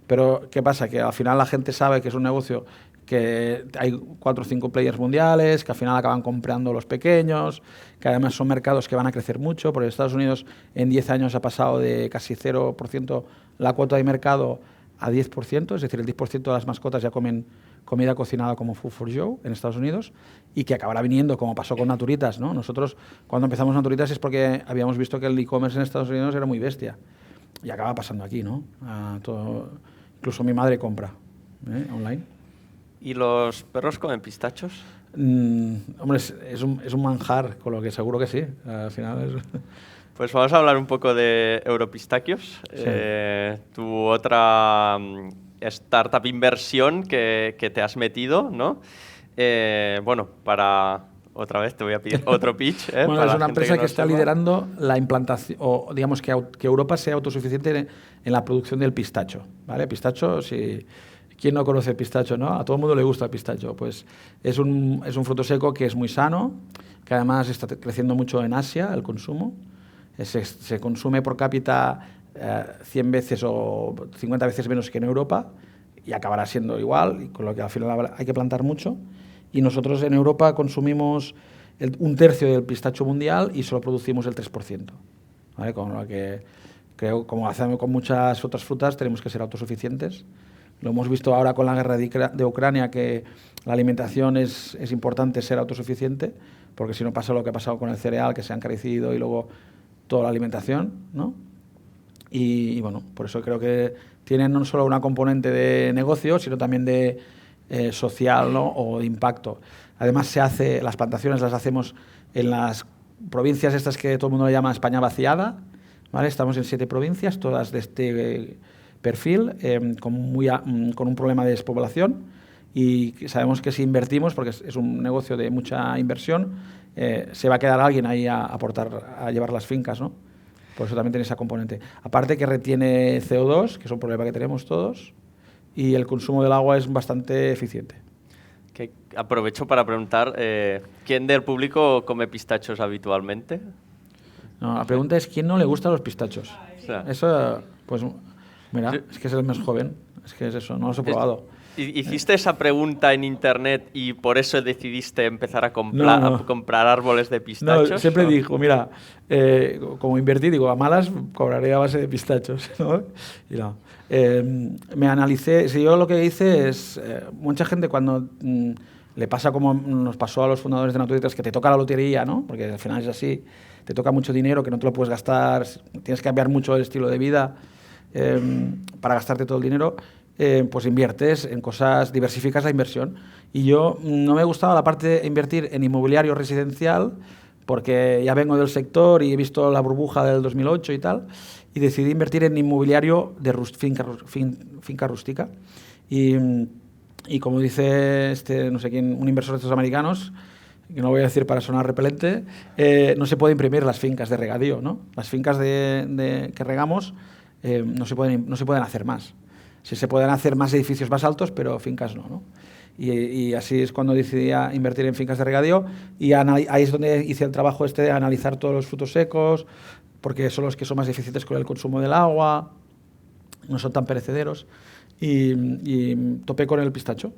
Pero, ¿qué pasa? Que al final la gente sabe que es un negocio que hay 4 o 5 players mundiales, que al final acaban comprando los pequeños, que además son mercados que van a crecer mucho, porque Estados Unidos en 10 años ha pasado de casi 0% la cuota de mercado a 10%, es decir, el 10% de las mascotas ya comen comida cocinada como Food4Joe en Estados Unidos, y que acabará viniendo, como pasó con Naturitas, ¿no? Nosotros, cuando empezamos Naturitas, es porque habíamos visto que el e-commerce en Estados Unidos era muy bestia, y acaba pasando aquí, ¿no? Incluso mi madre compra online. ¿Y los perros comen pistachos? Hombre, es un manjar, con lo que seguro que sí. Al final Pues vamos a hablar un poco de Europistachios, Sí. Tu otra startup inversión que te has metido, ¿no? Bueno, para otra vez te voy a pedir otro pitch. Bueno, para es la una gente empresa no que está sepa. liderando la implantación, o digamos que Europa sea autosuficiente en la producción del pistacho, ¿vale? Pistacho, si... ¿Quién no conoce el pistacho, no? A todo el mundo le gusta el pistacho. Pues es un fruto seco que es muy sano, que además está creciendo mucho en Asia, el consumo. Se consume por cápita 100 veces o 50 veces menos que en Europa y acabará siendo igual, y con lo que al final hay que plantar mucho. Y nosotros en Europa consumimos un tercio del pistacho mundial y solo producimos el 3%. ¿Vale? Con lo que creo, como hacemos con muchas otras frutas, tenemos que ser autosuficientes. Lo hemos visto ahora con la guerra de Ucrania, que la alimentación es importante ser autosuficiente, porque si no pasa lo que ha pasado con el cereal, que se ha encarecido, y luego toda la alimentación, ¿no? Y bueno, por eso creo que tienen no solo una componente de negocio, sino también de social, ¿no? O de impacto. Además, las plantaciones las hacemos en las provincias estas que todo el mundo le llama España vaciada, ¿vale? Estamos en 7 provincias, todas de este perfil, con un problema de despoblación, y sabemos que si invertimos, porque es un negocio de mucha inversión, se va a quedar alguien ahí a aportar, a llevar las fincas, ¿no? Por eso también tiene esa componente. Aparte que retiene CO2, que es un problema que tenemos todos, y el consumo del agua es bastante eficiente. Que aprovecho para preguntar, ¿quién del público come pistachos habitualmente? No, la pregunta es, ¿quién no le gustan los pistachos? O sea, Eso, pues, mira, es que es el más joven, es que es eso, no los he probado. ¿Hiciste esa pregunta en internet y por eso decidiste empezar a No. comprar árboles de pistachos? No, siempre digo, mira, como invertí, digo, a malas cobraré a base de pistachos, ¿no? Y no. Me analicé, si yo lo que hice es, mucha gente cuando le pasa como nos pasó a los fundadores de Naturitas, que te toca la lotería, ¿no? Porque al final es así, te toca mucho dinero que no te lo puedes gastar, tienes que cambiar mucho el estilo de vida para gastarte todo el dinero. Pues inviertes en cosas, diversificas la inversión. Y yo no me gustaba la parte de invertir en inmobiliario residencial, porque ya vengo del sector y he visto la burbuja del 2008 y tal, y decidí invertir en inmobiliario de finca rústica. Y como dice no sé quién, un inversor de estos americanos, que no voy a decir para sonar repelente, no se puede imprimir las fincas de regadío, ¿no? Las fincas que regamos no se pueden hacer más. Sí se pueden hacer más edificios más altos, pero fincas no, ¿no? Y así es cuando decidí invertir en fincas de regadío, y ahí es donde hice el trabajo de analizar todos los frutos secos, porque son los que son más eficientes con el consumo del agua, no son tan perecederos, y topé con el pistacho.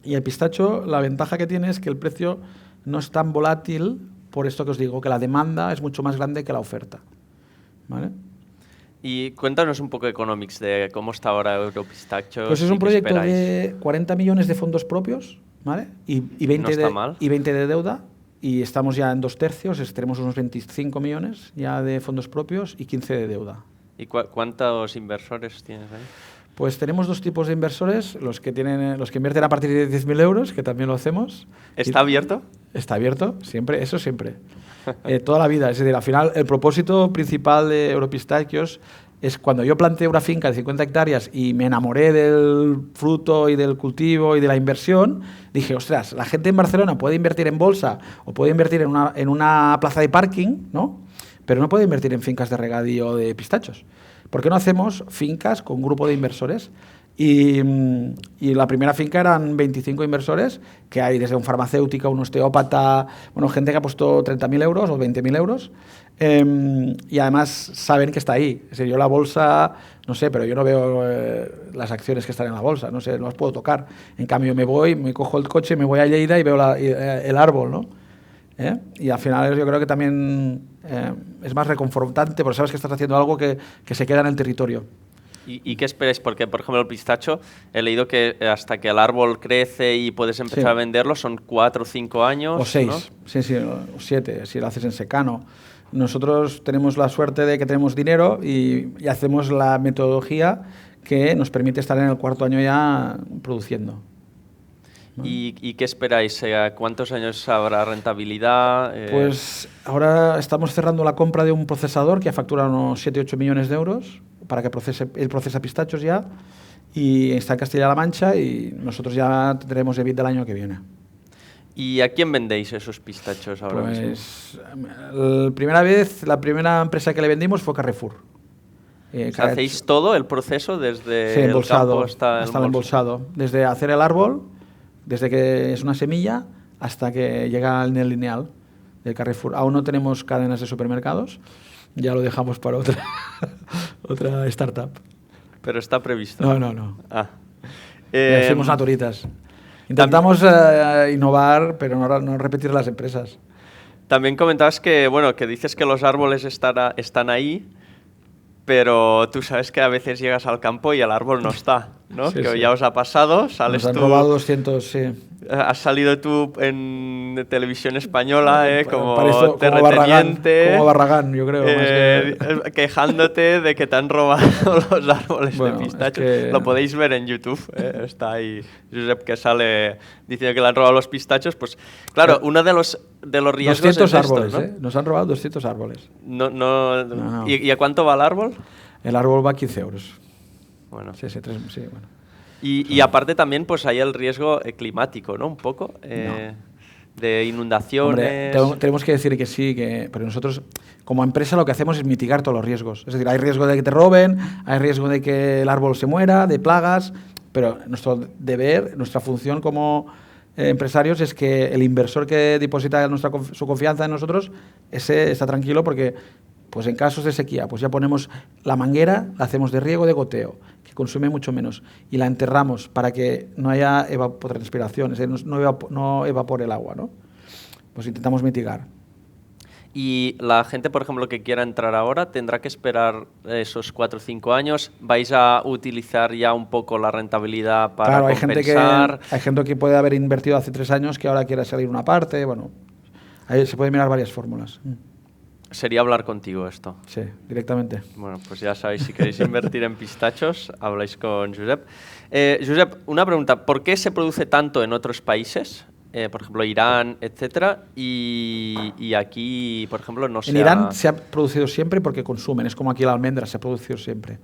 Y el pistacho, la ventaja que tiene es que el precio no es tan volátil, por esto que os digo, que la demanda es mucho más grande que la oferta, ¿vale? Y cuéntanos un poco economics de cómo está ahora Europistachos. Pues es un proyecto de 40 millones de fondos propios, ¿vale? Y 20, no está mal. Y 20 de deuda, y estamos ya en 2/3, tenemos unos 25 millones ya de fondos propios y 15 de deuda. ¿Y cuántos inversores tienes ahí? Pues tenemos 2 tipos de inversores, los que invierten a partir de 10.000 euros, que también lo hacemos. ¿Está abierto? Está abierto, siempre, eso siempre. Toda la vida. Es decir, al final, el propósito principal de Europistachos es cuando yo planteé una finca de 50 hectáreas y me enamoré del fruto y del cultivo y de la inversión, dije, ostras, la gente en Barcelona puede invertir en bolsa o puede invertir en una plaza de parking, ¿no? Pero no puede invertir en fincas de regadío de pistachos. ¿Por qué no hacemos fincas con grupo de inversores? Y la primera finca eran 25 inversores, que hay desde un farmacéutico, un osteópata, bueno, gente que ha puesto 30.000 euros o 20.000 euros, y además saben que está ahí. Es decir, yo la bolsa, no sé, pero yo no veo las acciones que están en la bolsa, no sé, no las puedo tocar. En cambio, me cojo el coche, me voy a Lleida y veo el árbol, ¿no? Y al final yo creo que también es más reconfortante, porque sabes que estás haciendo algo que se queda en el territorio. ¿Y qué esperáis? Porque, por ejemplo, el pistacho, he leído que hasta que el árbol crece y puedes empezar a venderlo son 4 o 5 años. O 6, ¿no? sí, o 7, si lo haces en secano. Nosotros tenemos la suerte de que tenemos dinero y hacemos la metodología que nos permite estar en el 4.º año ya produciendo. ¿No? ¿Y qué esperáis? ¿Cuántos años habrá rentabilidad? Pues ahora estamos cerrando la compra de un procesador que factura unos 7-8 millones de euros para que él procesa pistachos ya, y está en Castilla-La Mancha, y nosotros ya tendremos EBIT del año que viene. ¿Y a quién vendéis esos pistachos ahora mismo? Pues la primera empresa que le vendimos fue Carrefour. O sea, ¿hacéis todo el proceso desde sí, el embolsado, campo hasta el embolsado? Desde hacer el árbol, desde que es una semilla, hasta que llega en el lineal del Carrefour. Aún no tenemos cadenas de supermercados, ya lo dejamos para otra startup. Pero está previsto. No. Ah. Hacemos naturitas. Intentamos innovar, pero no repetir las empresas. También comentabas que, bueno, que dices que los árboles están ahí, pero tú sabes que a veces llegas al campo y el árbol no está, ¿no? Sí, que sí. ya os ha pasado, sales Nos han tú... robado 200, sí. Has salido tú en televisión española, como Como terrateniente, como Barragán, yo creo. quejándote de que te han robado los árboles Bueno, de pistacho. es que... Lo podéis ver en YouTube, está ahí Josep que sale diciendo que le han robado los pistachos. Pues claro, uno de los riesgos 200 es estos, árboles, ¿no? Nos han robado 200 árboles. No. ¿Y a cuánto va el árbol? El árbol va a 15 euros. Bueno. Sí, bueno. Y aparte también pues hay el riesgo climático, ¿no? Un poco de inundaciones. Hombre, tenemos que decir que sí, pero nosotros como empresa lo que hacemos es mitigar todos los riesgos. Es decir, hay riesgo de que te roben, hay riesgo de que el árbol se muera, de plagas, pero nuestro deber, nuestra función como empresarios es que el inversor que deposita su confianza en nosotros, ese está tranquilo porque pues en casos de sequía, pues ya ponemos la manguera, la hacemos de riego, de goteo, que consume mucho menos, y la enterramos para que no haya evapotranspiración, es decir, no evapore el agua, ¿no? Pues intentamos mitigar. Y la gente, por ejemplo, que quiera entrar ahora, tendrá que esperar esos 4 o 5 años. ¿Vais a utilizar ya un poco la rentabilidad para compensar? Hay gente que puede haber invertido hace 3 años que ahora quiere salir una parte, bueno, ahí se pueden mirar varias fórmulas. Sería hablar contigo esto. Sí, directamente. Bueno, pues ya sabéis, si queréis invertir en pistachos, habláis con Josep. Josep, una pregunta. ¿Por qué se produce tanto en otros países? Por ejemplo, Irán, etcétera, y aquí, por ejemplo, no se En Irán se ha producido siempre porque consumen. Es como aquí la almendra, se ha producido siempre.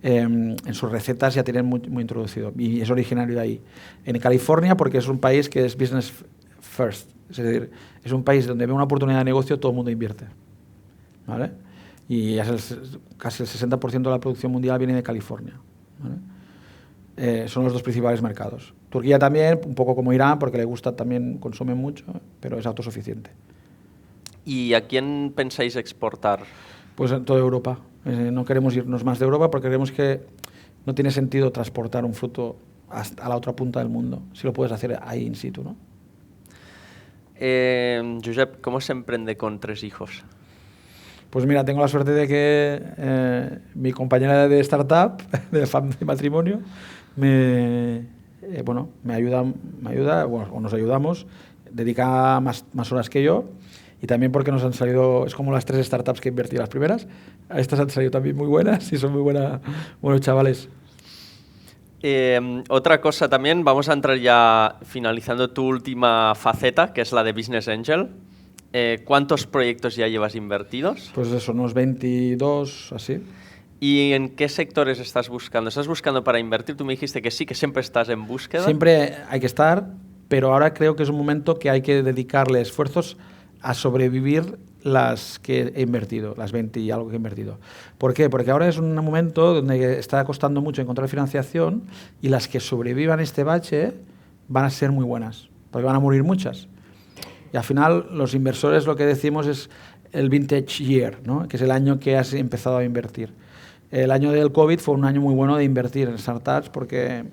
En sus recetas ya tienen muy introducido y es originario de ahí. En California porque es un país que es business first. Es decir, es un país donde ve una oportunidad de negocio, todo el mundo invierte. ¿Vale? Y casi el 60% de la producción mundial viene de California. ¿Vale? Son los 2 principales mercados. Turquía también, un poco como Irán, porque le gusta también, consume mucho, pero es autosuficiente. ¿Y a quién pensáis exportar? Pues en toda Europa. No queremos irnos más de Europa porque creemos que no tiene sentido transportar un fruto hasta a la otra punta del mundo, si lo puedes hacer ahí in situ, ¿no? Josep, ¿cómo se emprende con 3 hijos? Pues mira, tengo la suerte de que mi compañera de startup, de matrimonio, me ayuda, bueno, o nos ayudamos, dedica más horas que yo, y también porque nos han salido, es como las 3 startups que he invertido las primeras, estas han salido también muy buenas y son muy buenos chavales. Otra cosa también, vamos a entrar ya finalizando tu última faceta, que es la de Business Angel. ¿Cuántos proyectos ya llevas invertidos? Pues eso, unos 22, así. ¿Y en qué sectores estás buscando? ¿Estás buscando para invertir? Tú me dijiste que sí, que siempre estás en búsqueda. Siempre hay que estar, pero ahora creo que es un momento que hay que dedicarle esfuerzos a sobrevivir las que he invertido, las 20 y algo que he invertido. ¿Por qué? Porque ahora es un momento donde está costando mucho encontrar financiación y las que sobrevivan este bache van a ser muy buenas, porque van a morir muchas. Y al final los inversores lo que decimos es el vintage year, ¿no? Que es el año que has empezado a invertir. El año del COVID fue un año muy bueno de invertir en startups porque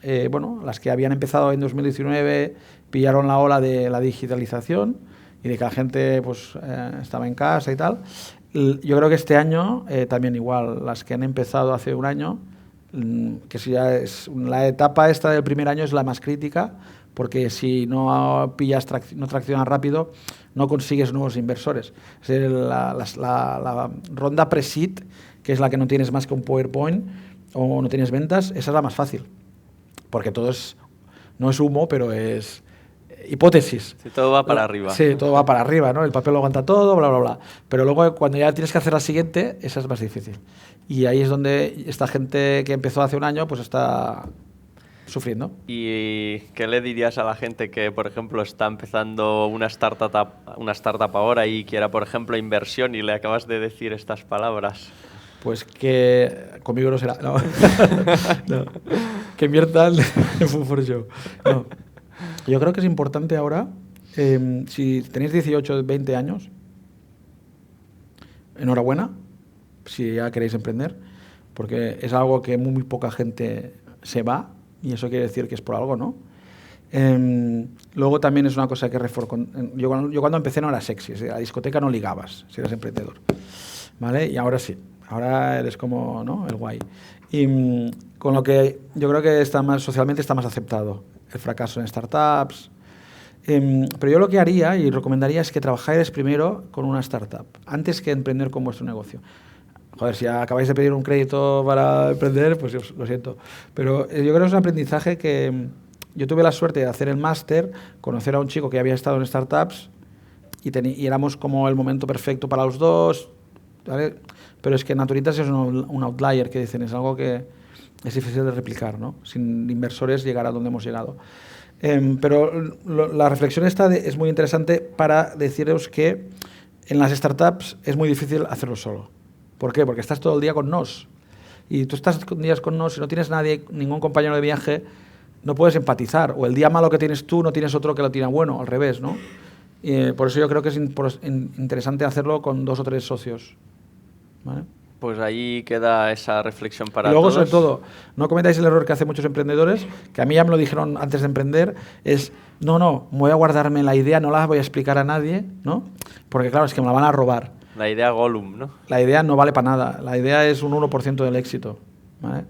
las que habían empezado en 2019 pillaron la ola de la digitalización y de que la gente estaba en casa y tal. Yo creo que este año también igual, las que han empezado hace un año, que si ya es la etapa esta del primer año es la más crítica, porque si no pillas no traccionas rápido, no consigues nuevos inversores. Es decir, la ronda pre-seed, que es la que no tienes más que un PowerPoint o no tienes ventas, esa es la más fácil, porque no es humo, pero es hipótesis. Sí, todo va para arriba. Sí, todo va para arriba, ¿no? El papel lo aguanta todo, bla, bla, bla. Pero luego cuando ya tienes que hacer la siguiente, esa es más difícil. Y ahí es donde esta gente que empezó hace un año, pues está sufriendo. ¿Y qué le dirías a la gente que, por ejemplo, está empezando una startup ahora y quiera, por ejemplo, inversión y le acabas de decir estas palabras? Pues que conmigo no será. No. No. Que inviertan en Food4Show. No. Yo creo que es importante ahora, si tenéis 18 o 20 años, enhorabuena, si ya queréis emprender, porque es algo que muy poca gente se va, y eso quiere decir que es por algo, ¿no? Luego también es una cosa que yo cuando empecé no era sexy, a la discoteca no ligabas si eras emprendedor, ¿vale? Y ahora sí, ahora eres como, ¿no?, el guay. Y con lo que yo creo que socialmente está más aceptado el fracaso en startups. Pero yo lo que haría y recomendaría es que trabajáis primero con una startup, antes que emprender con vuestro negocio. Joder, si acabáis de pedir un crédito para emprender, pues lo siento. Pero yo creo que es un aprendizaje que yo tuve la suerte de hacer el máster, conocer a un chico que había estado en startups y éramos como el momento perfecto para los dos, ¿vale? Pero es que Naturitas es un outlier, que dicen, es algo que es difícil de replicar, ¿no? Sin inversores llegar a donde hemos llegado. Pero la reflexión esta es muy interesante para deciros que en las startups es muy difícil hacerlo solo. ¿Por qué? Porque estás todo el día con nos. Y tú estás días con nos y no tienes ningún compañero de viaje, no puedes empatizar. O el día malo que tienes tú no tienes otro que lo tiene bueno, al revés, ¿no? Por eso yo creo que es interesante hacerlo con 2 o 3 socios, ¿vale? Pues ahí queda esa reflexión para y luego, todos. sobre todo, no cometáis el error que hacen muchos emprendedores, que a mí ya me lo dijeron antes de emprender, es, no, voy a guardarme la idea, no la voy a explicar a nadie, ¿no? Porque claro, es que me la van a robar. La idea Gollum, ¿no? La idea no vale para nada, la idea es un 1% del éxito, ¿vale?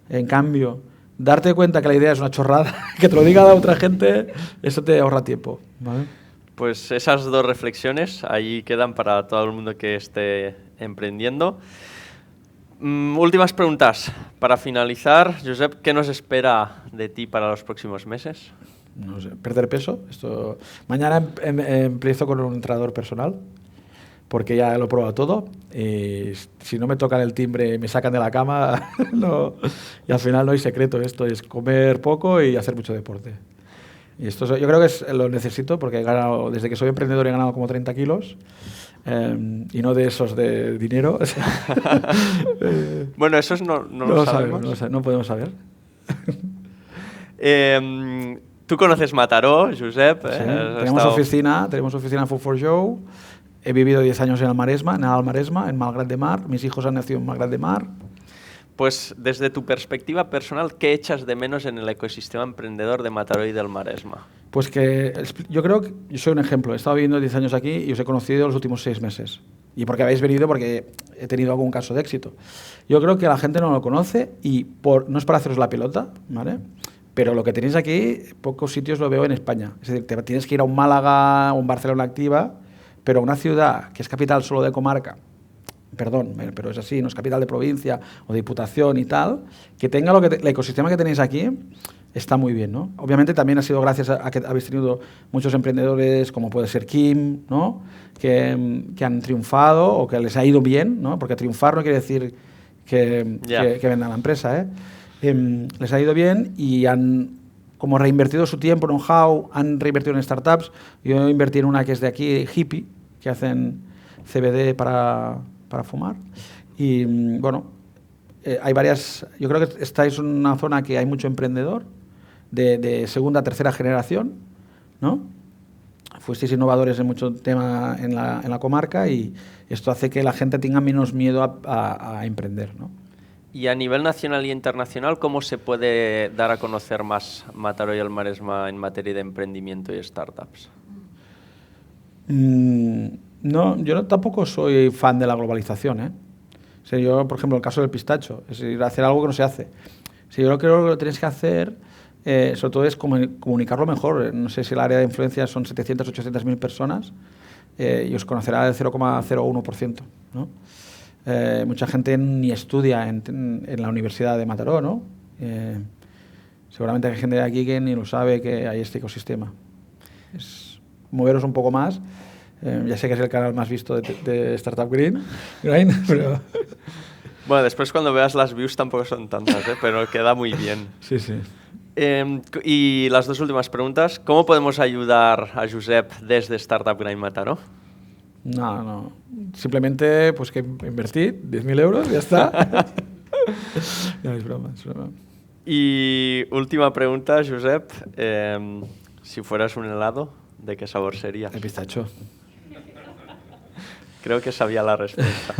En cambio, darte cuenta que la idea es una chorrada, que te lo diga a otra gente, eso te ahorra tiempo, ¿vale? Pues esas 2 reflexiones ahí quedan para todo el mundo que esté emprendiendo. Últimas preguntas. Para finalizar, Josep, ¿qué nos espera de ti para los próximos meses? No sé, perder peso. Mañana empiezo con un entrenador personal, porque ya lo he probado todo. Y si no me tocan el timbre, me sacan de la cama. No, y al final no hay secreto. Esto es comer poco y hacer mucho deporte. Y esto yo creo que lo necesito porque he ganado, desde que soy emprendedor he ganado como 30 kilos. Y no de esos de dinero. Bueno, esos no lo sabemos. No podemos saber. Tú conoces Mataró, Josep. Sí, tenemos oficina en Food4Show. He vivido 10 años en el Maresma, en Malgrat de Mar. Mis hijos han nacido en Malgrat de Mar. Pues desde tu perspectiva personal, ¿qué echas de menos en el ecosistema emprendedor de Mataró y del Maresma? Pues que yo creo que yo soy un ejemplo. He estado viviendo 10 años aquí y os he conocido los últimos 6 meses. Y porque habéis venido, porque he tenido algún caso de éxito. Yo creo que la gente no lo conoce y no es para haceros la pelota, ¿vale? Pero lo que tenéis aquí, pocos sitios lo veo en España. Es decir, te tienes que ir a un Málaga o un Barcelona activa, pero una ciudad que es capital solo de comarca, perdón, pero es así, no es capital de provincia o de diputación y tal, que tenga el ecosistema que tenéis aquí, está muy bien, ¿no? Obviamente también ha sido gracias a que habéis tenido muchos emprendedores, como puede ser Kim, ¿no?, que han triunfado o que les ha ido bien, ¿no? Porque triunfar no quiere decir que vendan la empresa, ¿eh? Les ha ido bien y han como reinvertido su tiempo, know-how, han reinvertido en startups. Yo invertí en una que es de aquí, Hippie, que hacen CBD para fumar. Y bueno, hay varias. Yo creo que estáis en una zona que hay mucho emprendedor de segunda, tercera generación, ¿no? Fuisteis innovadores en mucho tema en la comarca y esto hace que la gente tenga menos miedo a emprender, ¿no? Y a nivel nacional y internacional, ¿cómo se puede dar a conocer más Mataró y el Maresma en materia de emprendimiento y startups? No, yo tampoco soy fan de la globalización, ¿eh? O sea, yo, por ejemplo, el caso del pistacho, es ir a hacer algo que no se hace. Si yo creo que lo tenéis que hacer, sobre todo es comunicarlo mejor. No sé si el área de influencia son 700, 800 mil personas y os conocerá del 0,01%, ¿no? Mucha gente ni estudia en la Universidad de Mataró, ¿no? Seguramente hay gente de aquí que ni lo sabe que hay este ecosistema. Es moveros un poco más. Ya sé que es el canal más visto de Startup Grind, pero... Bueno, después cuando veas las views tampoco son tantas, pero queda muy bien. Sí, sí. Y las dos últimas preguntas. ¿Cómo podemos ayudar a Josep desde Startup Grind Mataró? No. Simplemente pues que invertir 10.000 euros y ya está. No, es broma. Y última pregunta, Josep. Si fueras un helado, ¿de qué sabor sería? De pistacho. Creo que sabía la respuesta.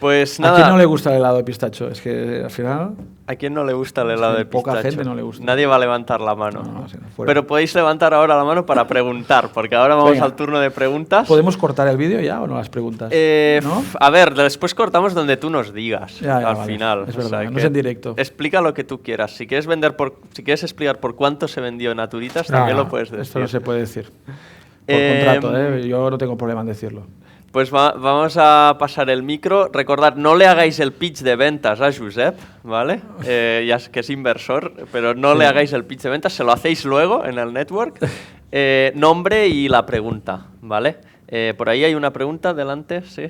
Pues nada. ¿A quién no le gusta el helado de pistacho? Es que al final... ¿A quién no le gusta el helado de pistacho? Poca gente no le gusta. Nadie va a levantar la mano. No, pero podéis levantar ahora la mano para preguntar, porque ahora vamos al turno de preguntas. ¿Podemos cortar el vídeo ya o no las preguntas? ¿No? A ver, después cortamos donde tú nos digas, al final. Es verdad, no es en directo. Explica lo que tú quieras. Si quieres explicar por cuánto se vendió Naturitas, también lo puedes decir. Esto no se puede decir. Por contrato, yo no tengo problema en decirlo. Pues vamos a pasar el micro. Recordad, no le hagáis el pitch de ventas a Josep, ¿vale? Ya que es inversor, pero no le hagáis el pitch de ventas, se lo hacéis luego en el network. Nombre y la pregunta, ¿vale? Por ahí hay una pregunta, delante, sí.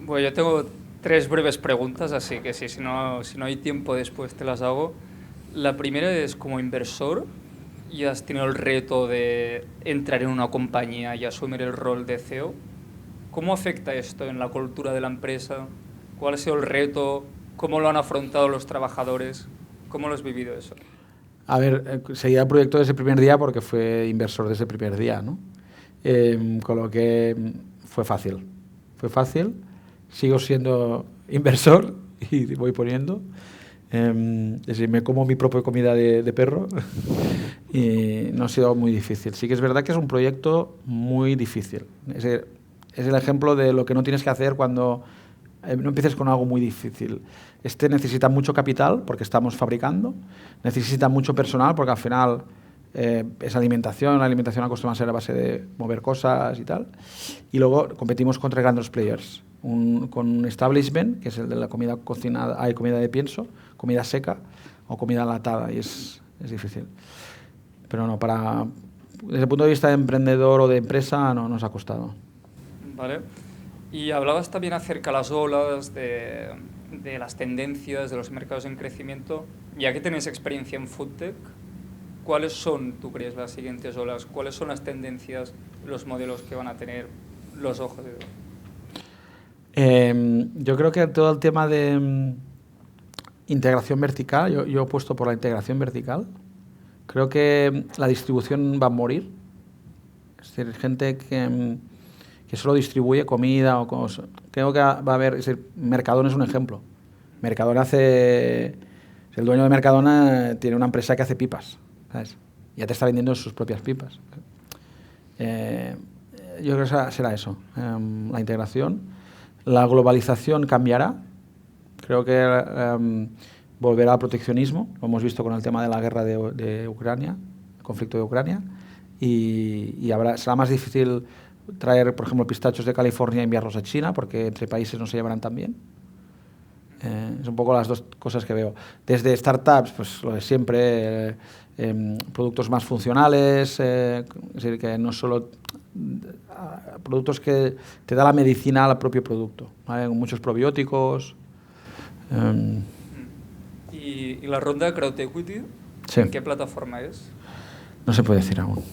Bueno, yo tengo 3 breves preguntas, así que si no hay tiempo después te las hago. La primera es, como inversor, y has tenido el reto de entrar en una compañía y asumir el rol de CEO. ¿Cómo afecta esto en la cultura de la empresa? ¿Cuál ha sido el reto? ¿Cómo lo han afrontado los trabajadores? ¿Cómo lo has vivido eso? A ver, seguía el proyecto desde el primer día porque fue inversor desde el primer día, ¿no? Con lo que fue fácil. Fue fácil. Sigo siendo inversor y voy poniendo. Es decir, me como mi propia comida de perro y no ha sido muy difícil. Sí que es verdad que es un proyecto muy difícil. Es el ejemplo de lo que no tienes que hacer cuando no empieces con algo muy difícil. Este necesita mucho capital porque estamos fabricando, necesita mucho personal porque al final es alimentación, la alimentación acostumbra a ser a base de mover cosas y tal. Y luego competimos contra grandes players. Con un establishment, que es el de la comida cocinada, hay comida de pienso, comida seca o comida enlatada, y es difícil. Pero no, desde el punto de vista de emprendedor o de empresa no nos ha costado. Vale. Y hablabas también acerca de las olas, de las tendencias, de los mercados en crecimiento. Ya que tenéis experiencia en FoodTech, ¿cuáles son, tú crees, las siguientes olas? ¿Cuáles son las tendencias, los modelos que van a tener los ojos de Dios? Yo creo que todo el tema de integración vertical, yo he puesto por la integración vertical. Creo que la distribución va a morir. Es decir, gente que solo distribuye comida o cosas. Creo que va a haber... Es decir, Mercadona es un ejemplo. Mercadona el dueño de Mercadona tiene una empresa que hace pipas, ¿sabes? Ya te está vendiendo sus propias pipas. Yo creo que será eso, la integración. La globalización cambiará. Creo que volverá al proteccionismo. Lo hemos visto con el tema de la guerra de Ucrania, el conflicto de Ucrania. Y será más difícil traer, por ejemplo, pistachos de California y enviarlos a China, porque entre países no se llevarán tan bien. Es un poco las dos cosas que veo. Desde startups, pues lo de siempre, productos más funcionales, es decir, que no solo... productos que te da la medicina al propio producto, ¿vale? Con muchos probióticos. ¿Y la ronda de Crowd Equity? Sí. ¿En qué plataforma es? No se puede decir aún.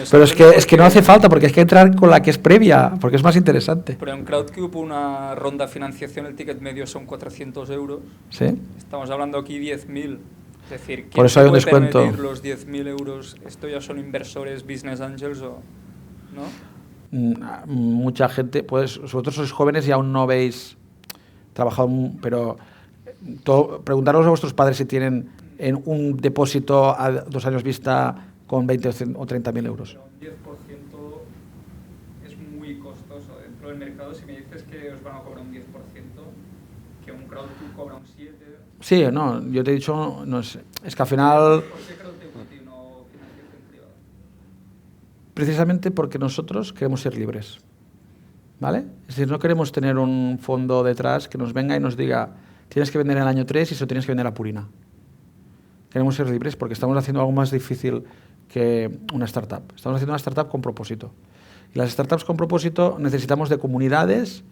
Pero es que no hace falta, porque hay que entrar con la que es previa, porque es más interesante. Pero en Crowdcube, una ronda de financiación, el ticket medio son 400 euros. ¿Sí? Estamos hablando aquí 10.000. Es decir, por eso hay un descuento. Permitir los 10.000 euros? ¿Esto ya son inversores, business angels o no? Mucha gente, pues vosotros sois jóvenes y aún no habéis trabajado, pero preguntaros a vuestros padres si tienen en un depósito a 2 años vista con 20 o 30.000 euros. Pero un 10% es muy costoso dentro del mercado. Si me dices que os van a cobrar un 10%, que un Crowdcube cobra un 7%... Sí, no, yo te he dicho, no es que al final... ¿Por qué Crowdcube no financiación privada? Precisamente porque nosotros queremos ser libres, ¿vale? Es decir, no queremos tener un fondo detrás que nos venga y nos diga tienes que vender en el año 3 y eso tienes que vender a Purina. Queremos ser libres porque estamos haciendo algo más difícil que una startup. Estamos haciendo una startup con propósito. Y las startups con propósito necesitamos de comunidades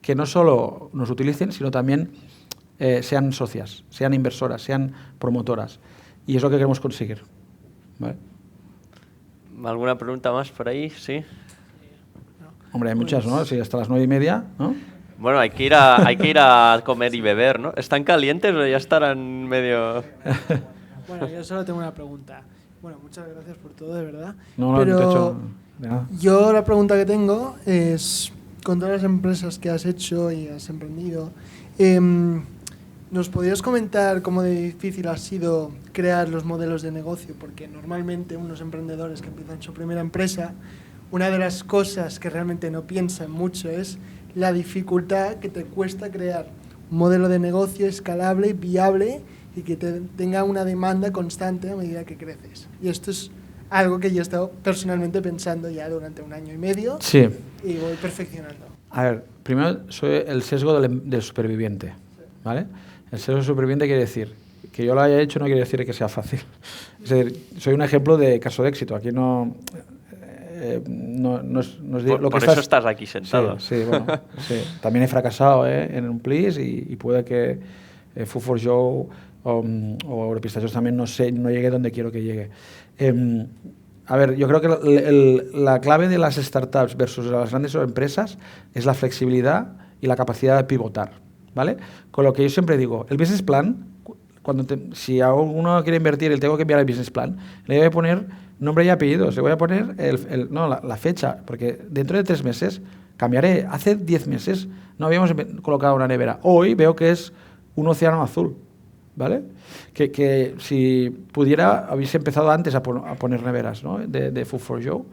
que no solo nos utilicen, sino también sean socias, sean inversoras, sean promotoras. Y es lo que queremos conseguir. ¿Vale? ¿Alguna pregunta más por ahí? Sí. Hombre, hay muchas, ¿no? Sí, hasta las 9:30, ¿no? Bueno, hay que ir a comer y beber, ¿no? ¿Están calientes o ya estarán medio...? Bueno, yo solo tengo una pregunta. Bueno, muchas gracias por todo, de verdad. No, Pero te he hecho de nada. yo la pregunta que tengo es, con todas las empresas que has hecho y has emprendido, ¿nos podrías comentar cómo de difícil ha sido crear los modelos de negocio? Porque normalmente unos emprendedores que empiezan su primera empresa, una de las cosas que realmente no piensan mucho es la dificultad que te cuesta crear un modelo de negocio escalable, viable y que tenga una demanda constante a medida que creces. Y esto es algo que yo he estado personalmente pensando ya durante 1 año y medio. Sí. Y voy perfeccionando. A ver, primero soy el sesgo del superviviente, ¿vale? El sesgo del superviviente quiere decir que yo lo haya hecho no quiere decir que sea fácil. Es decir, soy un ejemplo de caso de éxito. Aquí no es lo que por eso estás aquí sentado. Sí, bueno, sí. También he fracasado en un Please y puede que Food for Joe o Europistachos también no llegue donde quiero que llegue. A ver, yo creo que la clave de las startups versus las grandes empresas es la flexibilidad y la capacidad de pivotar, ¿vale? Con lo que yo siempre digo, el business plan, si uno quiere invertir, tengo que enviar el business plan, le voy a poner nombre y apellidos, le voy a poner la fecha, porque dentro de 3 meses cambiaré. Hace 10 meses no habíamos colocado una nevera. Hoy veo que es un océano azul, ¿vale? Que si pudiera, habéis empezado antes a poner neveras, ¿no? de Food for Joe,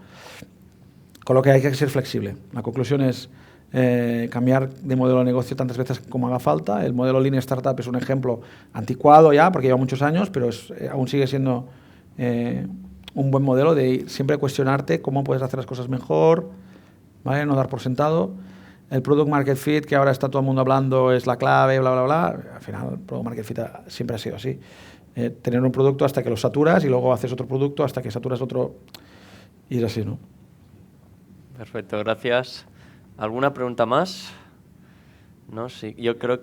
con lo que hay que ser flexible. La conclusión es cambiar de modelo de negocio tantas veces como haga falta. El modelo Lean Startup es un ejemplo anticuado ya, porque lleva muchos años, pero aún sigue siendo un buen modelo de siempre cuestionarte cómo puedes hacer las cosas mejor, ¿vale? No dar por sentado. El Product Market Fit, que ahora está todo el mundo hablando, es la clave, bla, bla, bla. Al final, el Product Market Fit siempre ha sido así. Tener un producto hasta que lo saturas y luego haces otro producto hasta que saturas otro. Y es así, ¿no? Perfecto, gracias. ¿Alguna pregunta más? No, sí. Yo creo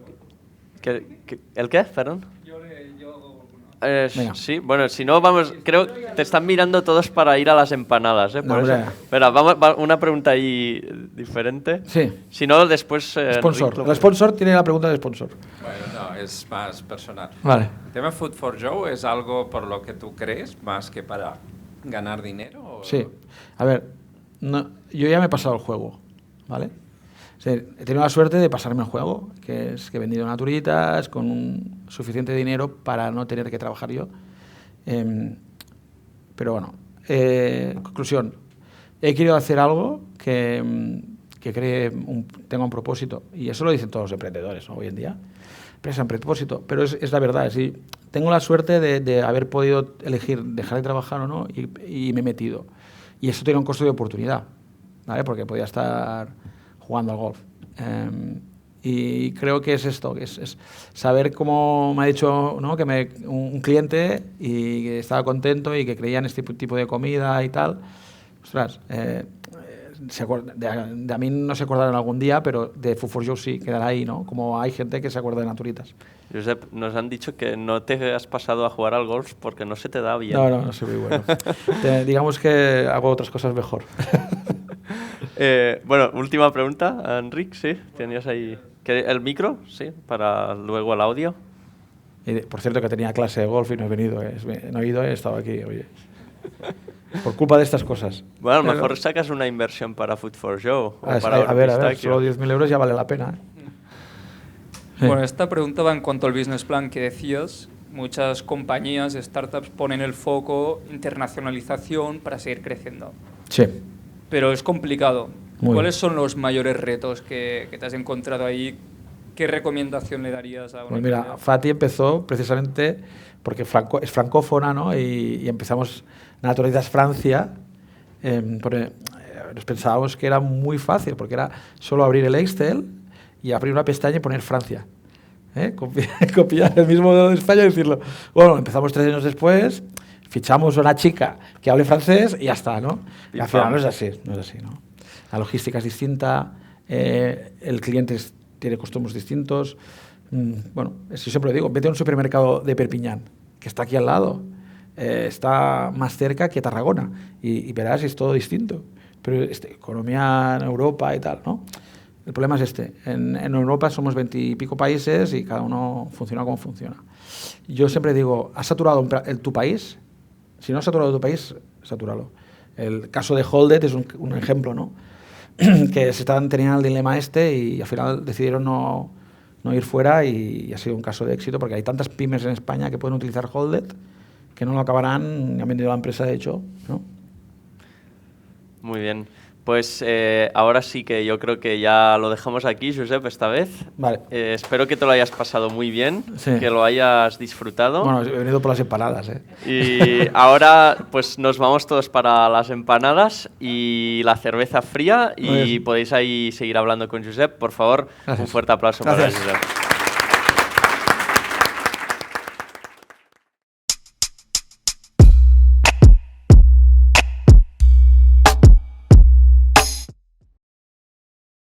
que ¿el qué? Perdón. Sí, bueno, si no, creo que te están mirando todos para ir a las empanadas, por no, eso. Espera, una pregunta ahí diferente. Sí. Si no, después... Sponsor. El sponsor tiene la pregunta del sponsor. Bueno, no, es más personal. Vale. ¿El tema Food for Joe es algo por lo que tú crees más que para ganar dinero? Sí. A ver, yo ya me he pasado el juego, ¿vale? O sea, he tenido la suerte de pasarme el juego, que es que he vendido naturitas con un suficiente dinero para no tener que trabajar yo. Pero bueno, conclusión. He querido hacer algo que tenga un propósito. Y eso lo dicen todos los emprendedores, ¿no? Hoy en día. Empresa en propósito. Pero es la verdad. Sí, tengo la suerte de haber podido elegir dejar de trabajar o no y me he metido. Y eso tiene un costo de oportunidad, ¿vale? Porque podía estar jugando al golf. Y creo que es esto, que es saber cómo me ha dicho, ¿no? que un cliente y que estaba contento y que creía en este tipo de comida y tal. Ostras, de a mí no se acordarán algún día, pero de Food for Joe sí, quedará ahí, ¿no? Como hay gente que se acuerda de naturitas. Josep, nos han dicho que no te has pasado a jugar al golf porque no se te da bien. No soy muy bueno. Digamos que hago otras cosas mejor. Bueno, última pregunta, Enric, sí, tenías ahí el micro, sí, para luego el audio. Y por cierto que tenía clase de golf y no he venido, no he ido, he estado aquí, oye. Por culpa de estas cosas. Bueno, a lo mejor sacas una inversión para Food for Joe. A ver, solo 10.000 euros ya vale la pena. Sí. Bueno, esta pregunta va en cuanto al business plan que decías. Muchas compañías, startups ponen el foco internacionalización para seguir creciendo. Sí. Pero es complicado. ¿Cuáles son los mayores retos que te has encontrado ahí? ¿Qué recomendación le darías a una Pues mira, Fati empezó precisamente porque es francófona, ¿no? Y empezamos Naturitas Francia. Nos pensábamos que era muy fácil porque era solo abrir el Excel y abrir una pestaña y poner Francia. Copiar el mismo modelo de España y decirlo. Bueno, empezamos 3 años después, fichamos a una chica que hable francés y ya está, ¿no? Y al final no es así, ¿no? La logística es distinta, el cliente tiene costumbre distintos. Bueno, yo siempre lo digo, vete a un supermercado de Perpiñán, que está aquí al lado, está más cerca que Tarragona, y verás, es todo distinto. Pero economía en Europa y tal, ¿no? El problema es en Europa somos 20 y pico países y cada uno funciona como funciona. Yo siempre digo, ¿has saturado tu país? Si no has saturado tu país, satúralo. El caso de Holded es un ejemplo, ¿no? Que tenían el dilema y al final decidieron no ir fuera, y ha sido un caso de éxito porque hay tantas pymes en España que pueden utilizar Holded que no lo acabarán, han vendido la empresa de hecho, ¿no? Muy bien. Pues ahora sí que yo creo que ya lo dejamos aquí, Josep, esta vez. Vale. Espero que te lo hayas pasado muy bien, Sí. que lo hayas disfrutado. Bueno, he venido por las empanadas, Y ahora pues nos vamos todos para las empanadas y la cerveza fría, y Muy bien. podéis ahí seguir hablando con Josep. Por favor, Gracias. un fuerte aplauso para Gracias. Josep.